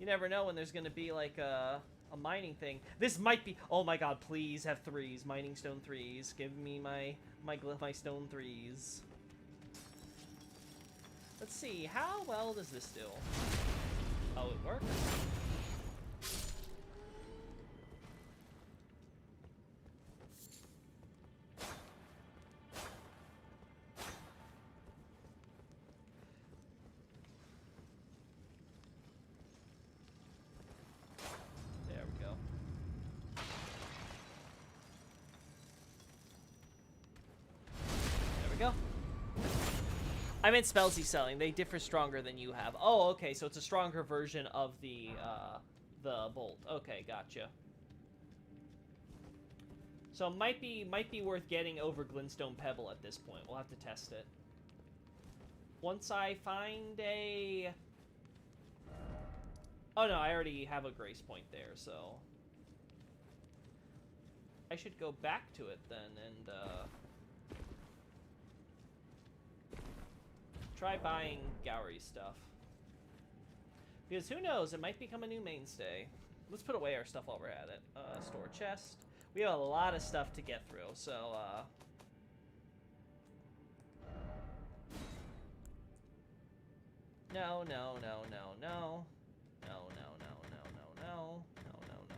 You never know when there's gonna be like a mining thing. This might be. Oh my god! Please have threes, mining stone threes. Give me my stone threes. Let's see. How well does this do? Oh, it works. I meant spells he's selling. They differ stronger than you have. Oh, okay. So it's a stronger version of the bolt. Okay, gotcha. So it might be worth getting over Glintstone Pebble at this point. We'll have to test it. Once I find a... Oh no, I already have a grace point there, so... I should go back to it then and try buying Gowry stuff. Because who knows, it might become a new mainstay. Let's put away our stuff while we're at it. Store chest. We have a lot of stuff to get through, so no.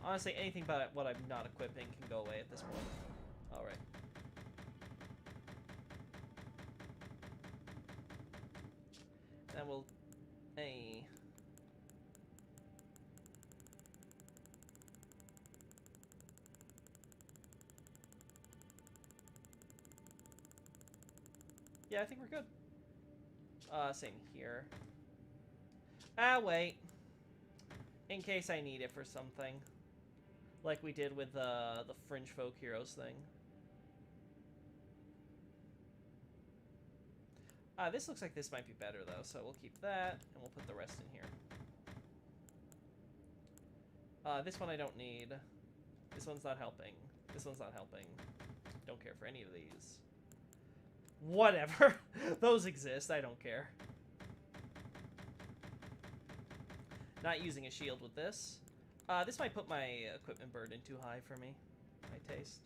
Honestly, anything but what I'm not equipping can go away at this point. Alright. Then we'll... Hey. Yeah, I think we're good. Same here. Ah, wait. In case I need it for something. Like we did with the Fringe Folk Heroes thing. This looks like this might be better, though, so we'll keep that, and we'll put the rest in here. This one I don't need. This one's not helping. This one's not helping. Don't care for any of these. Whatever. Those exist. I don't care. Not using a shield with this. This might put my equipment burden too high for me. My taste.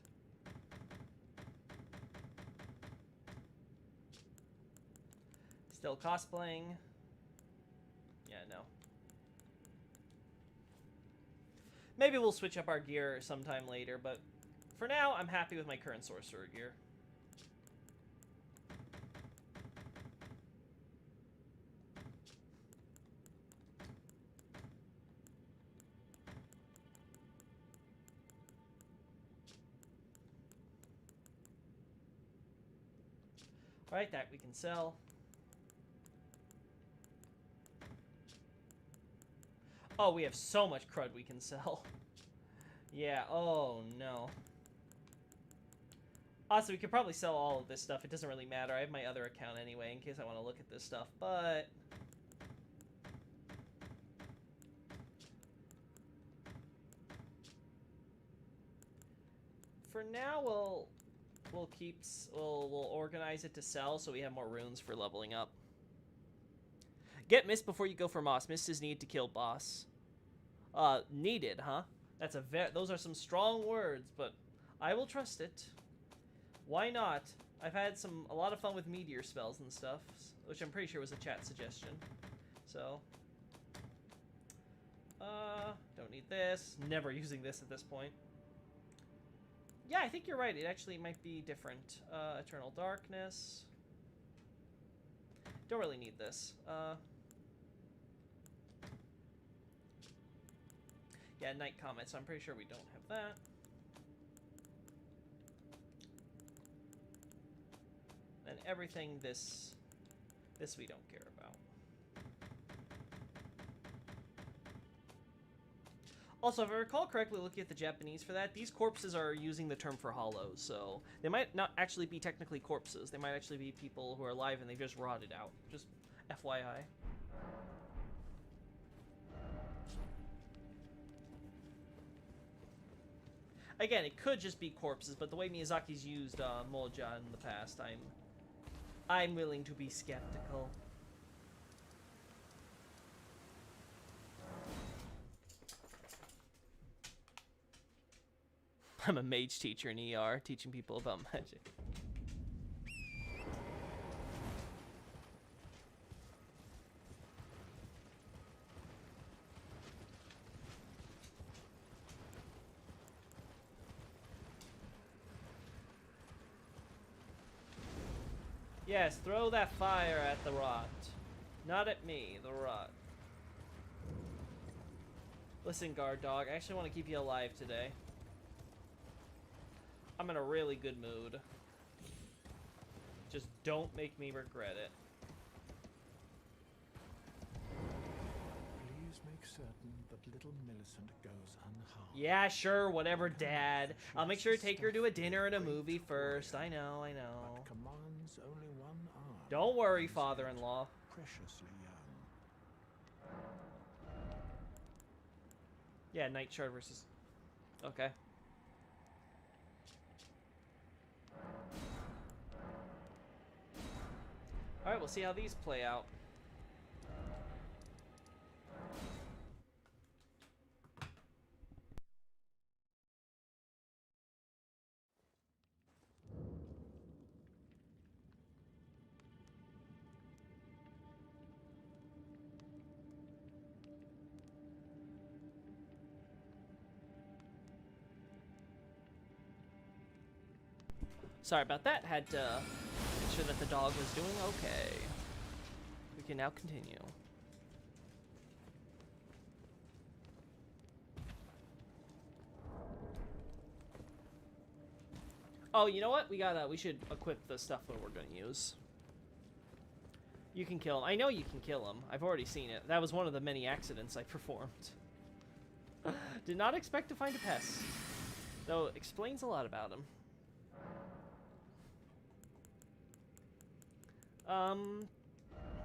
Still cosplaying. Yeah, no. Maybe we'll switch up our gear sometime later, but for now, I'm happy with my current sorcerer gear. Alright, that we can sell. Oh, we have so much crud we can sell. Yeah, oh no. Also, we could probably sell all of this stuff. It doesn't really matter. I have my other account anyway in case I want to look at this stuff, but... For now, we'll organize it to sell so we have more runes for leveling up. Get Mist before you go for Moss. Mist is needed to kill boss. Needed, huh? That's a those are some strong words, but I will trust it. Why not? I've had a lot of fun with meteor spells and stuff, which I'm pretty sure was a chat suggestion. So, don't need this. Never using this at this point. Yeah, I think you're right. It actually might be different. Eternal Darkness. Don't really need this. Yeah, Night Comet, so I'm pretty sure we don't have that. And everything this we don't care about. Also, if I recall correctly, looking at the Japanese for that, these corpses are using the term for hollows, so they might not actually be technically corpses. They might actually be people who are alive and they just rotted out. Just FYI. Again, it could just be corpses, but the way Miyazaki's used Moja in the past, I'm willing to be skeptical. I'm a mage teacher in ER, teaching people about magic. Yes, throw that fire at the rot. Not at me, the rot. Listen, guard dog, I actually want to keep you alive today. I'm in a really good mood. Just don't make me regret it. Please make certain that little Millicent goes unharmed. Yeah, sure, whatever, Dad. I'll make sure to take her to a dinner and a movie first. I know. But commands only one arm. Don't worry, father-in-law. Preciously young. Yeah, Night Shard versus... Okay. Alright, we'll see how these play out. Sorry about that. Had to make sure that the dog was doing okay. We can now continue. Oh, you know what? We should equip the stuff that we're gonna use. You can kill him. I know you can kill him. I've already seen it. That was one of the many accidents I performed. Did not expect to find a pest. Though it explains a lot about him.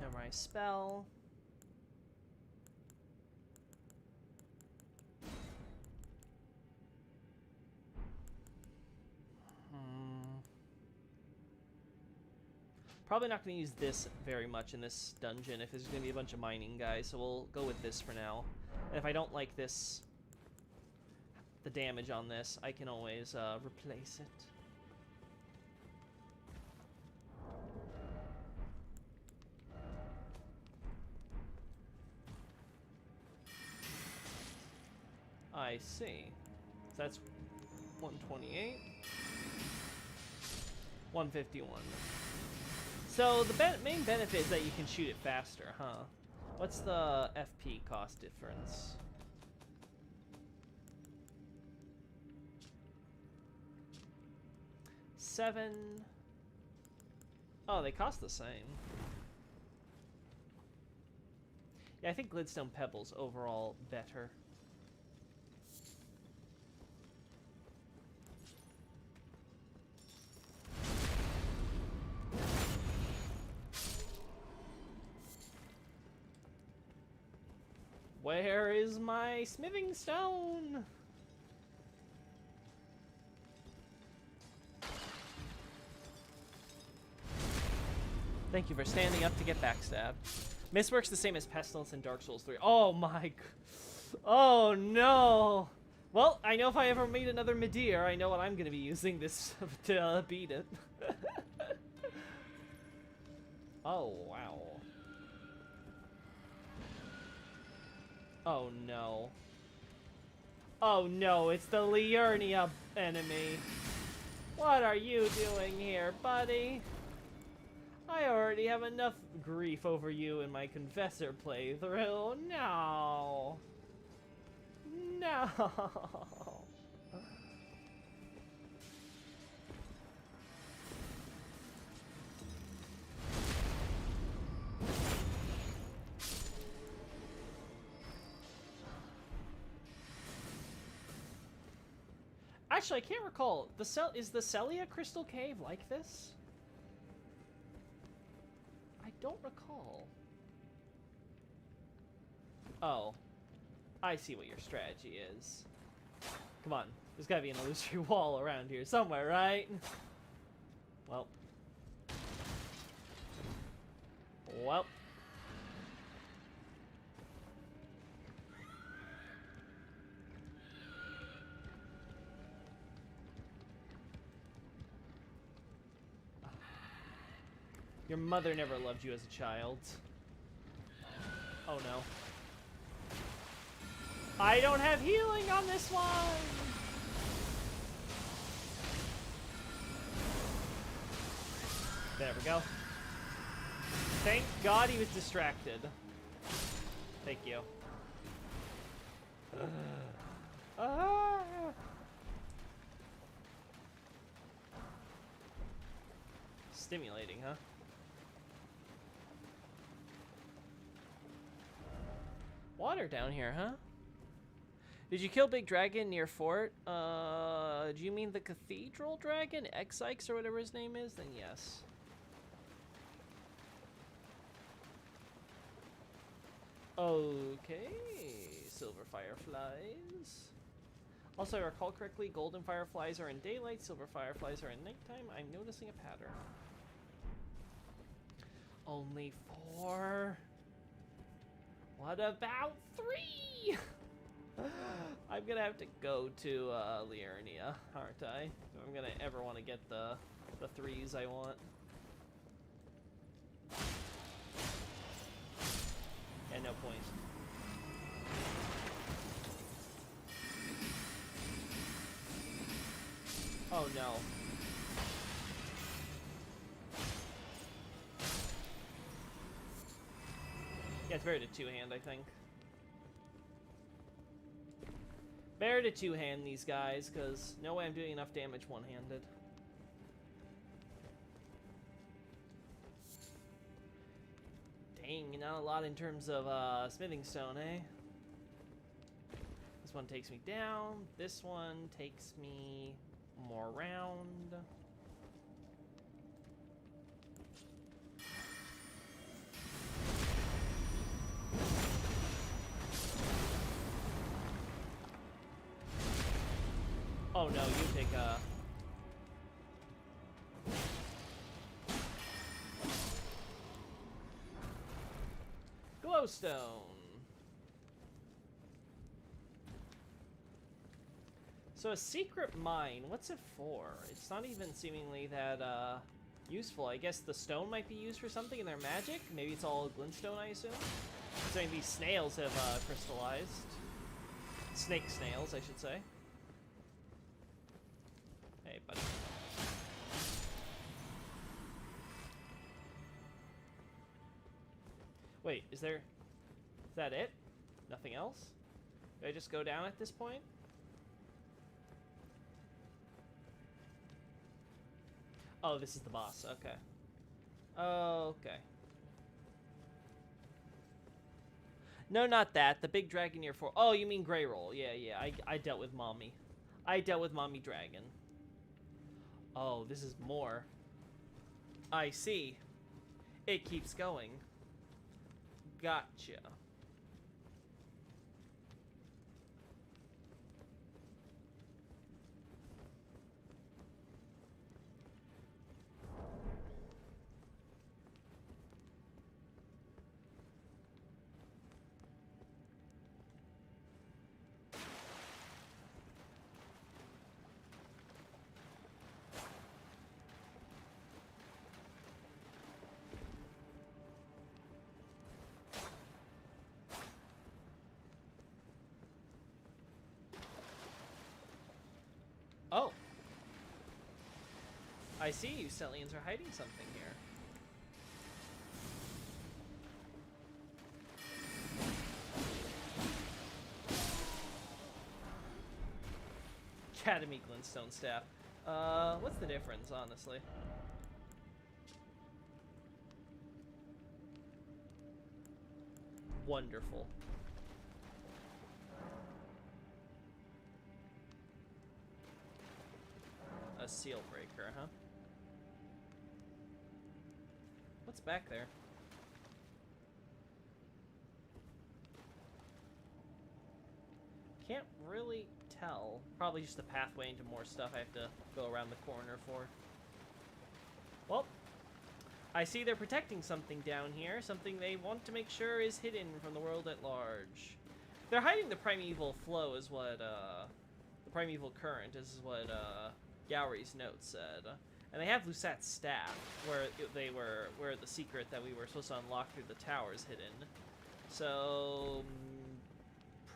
Memorize spell. Probably not going to use this very much in this dungeon if there's going to be a bunch of mining guys, so we'll go with this for now. And if I don't like this, the damage on this, I can always replace it. I see. So that's 128. 151. So the main benefit is that you can shoot it faster, huh? What's the FP cost difference? Seven. Oh, they cost the same. Yeah, I think Glidstone Pebble's overall better. Where is my smithing stone? Thank you for standing up to get backstabbed. Mist works the same as Pestilence in Dark Souls 3. Oh my... Oh no! Well, I know if I ever meet another Midir, I know what I'm going to be using this to beat it. Oh, wow. Oh no. Oh no, it's the Liurnia enemy. What are you doing here, buddy? I already have enough grief over you in my Confessor playthrough. No. No. Actually, I can't recall. Is the Celia Crystal Cave like this? I don't recall. Oh. I see what your strategy is. Come on. There's gotta be an illusory wall around here somewhere, right? Well. Well. Your mother never loved you as a child. Oh no. I don't have healing on this one! There we go. Thank God he was distracted. Thank you. Stimulating, huh? Water down here, huh? Did you kill Big Dragon near Fort? Do you mean the Cathedral Dragon? Exikes or whatever his name is? Then yes. Okay. Silver fireflies. Also, if I recall correctly, golden fireflies are in daylight, silver fireflies are in nighttime. I'm noticing a pattern. Only 4? What about 3? I'm gonna have to go to Liurnia, aren't I? If I'm gonna ever want to get the 3s I want. And no point. Oh no. Yeah, it's better to two-hand, I think. Better to two-hand these guys, because no way I'm doing enough damage one-handed. Dang, not a lot in terms of smithing stone, eh? This one takes me down. This one takes me more round. Oh no, you take a... glowstone. So a secret mine, what's it for? It's not even seemingly that useful. I guess the stone might be used for something in their magic? Maybe it's all glintstone, I assume? Considering these snails have crystallized. Snake snails, I should say. Hey, buddy. Wait, is that it? Nothing else? Do I just go down at this point? Oh, this is the boss. Okay. Okay. No, not that. The big dragon near 4. Oh, you mean Grey Roll. Yeah, yeah. I dealt with Mommy. I dealt with Mommy Dragon. Oh, this is more. I see. It keeps going. Gotcha. Oh. I see you Stellians are hiding something here. Academy Glintstone Staff. What's the difference, honestly? Wonderful. A seal breaker, huh? What's back there? Can't really tell. Probably just a pathway into more stuff I have to go around the corner for. Well, I see they're protecting something down here. Something they want to make sure is hidden from the world at large. They're hiding the primeval flow is what, the primeval current is what, Gowry's note said. And they have Lusat's staff, where the secret that we were supposed to unlock through the tower is hidden. So,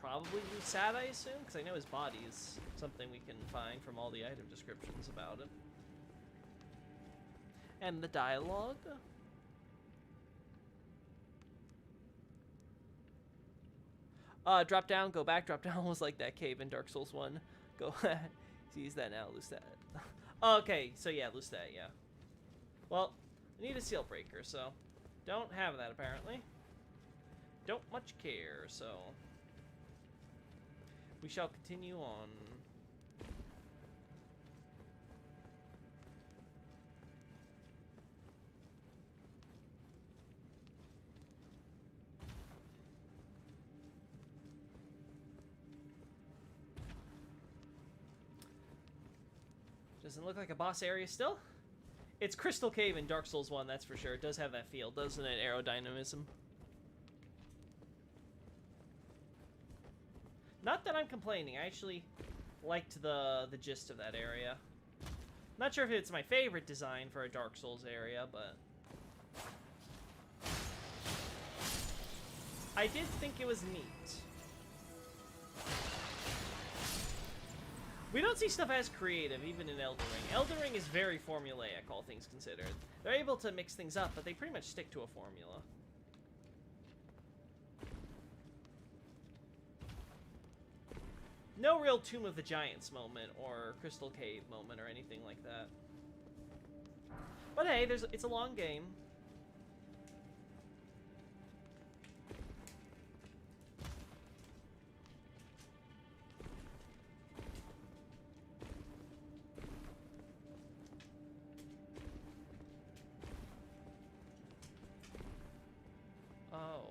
probably Lusat, I assume, because I know his body is something we can find from all the item descriptions about it. And the dialogue. Drop down, go back, drop down was like that cave in Dark Souls 1. Go, use that now, Lusat. Okay, so yeah, Lusat, yeah. Well, I need a seal breaker, so don't have that apparently. Don't much care, so we shall continue on. Doesn't look like a boss area still. It's Crystal Cave in Dark Souls 1, that's for sure. It does have that feel, doesn't it? Aerodynamism. Not that I'm complaining. I actually liked the gist of that area. Not sure if it's my favorite design for a Dark Souls area, but I did think it was neat. We don't see stuff as creative, even in Elden Ring. Elden Ring is very formulaic, all things considered. They're able to mix things up, but they pretty much stick to a formula. No real Tomb of the Giants moment, or Crystal Cave moment, or anything like that. But hey, it's a long game. Oh.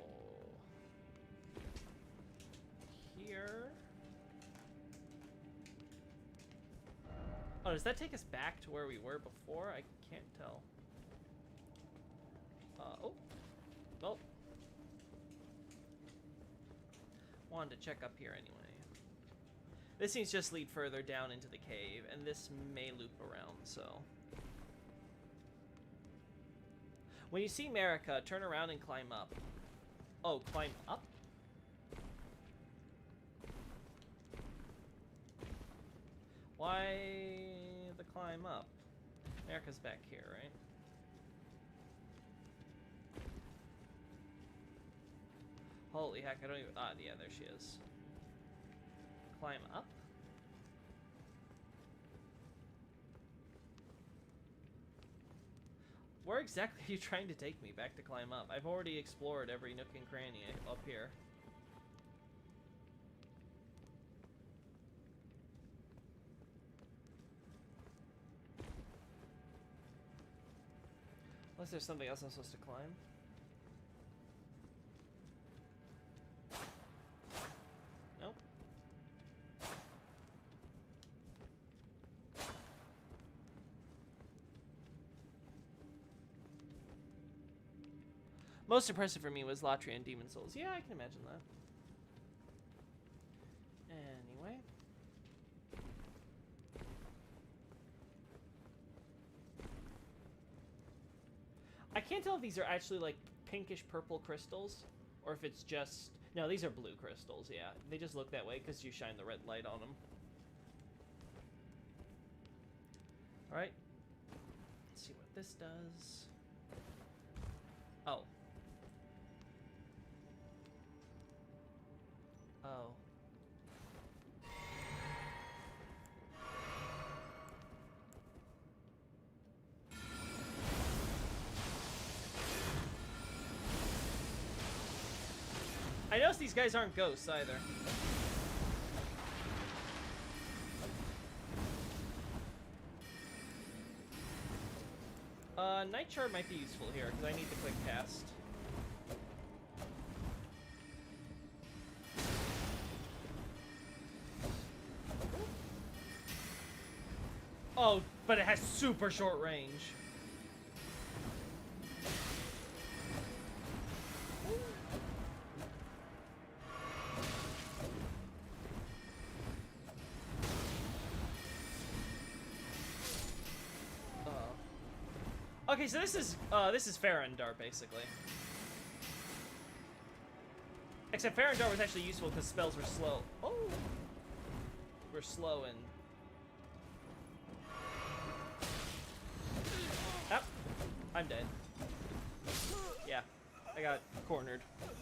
Here. Oh, does that take us back to where we were before? I can't tell. Oh. Well. Wanted to check up here anyway. This seems just lead further down into the cave, and this may loop around, so. When you see Marika, turn around and climb up. Oh, climb up? Why the climb up? Marika's back here, right? Holy heck, I don't even... Ah, yeah, there she is. Climb up? Where exactly are you trying to take me back to climb up? I've already explored every nook and cranny up here. Unless there's something else I'm supposed to climb. Nope. Most impressive for me was Latria and Demon Souls. Yeah, I can imagine that. Anyway. I can't tell if these are actually like pinkish purple crystals or if it's just... No, these are blue crystals, yeah. They just look that way because you shine the red light on them. Alright. Let's see what this does. Oh. Oh. I noticed these guys aren't ghosts either. Night Shard might be useful here because I need to quick cast. Oh, but it has super short range. Okay, so this is Farandar basically. Except Farandar was actually useful because spells were slow. Oh, we're slow and. Ah, I'm dead. Yeah, I got cornered.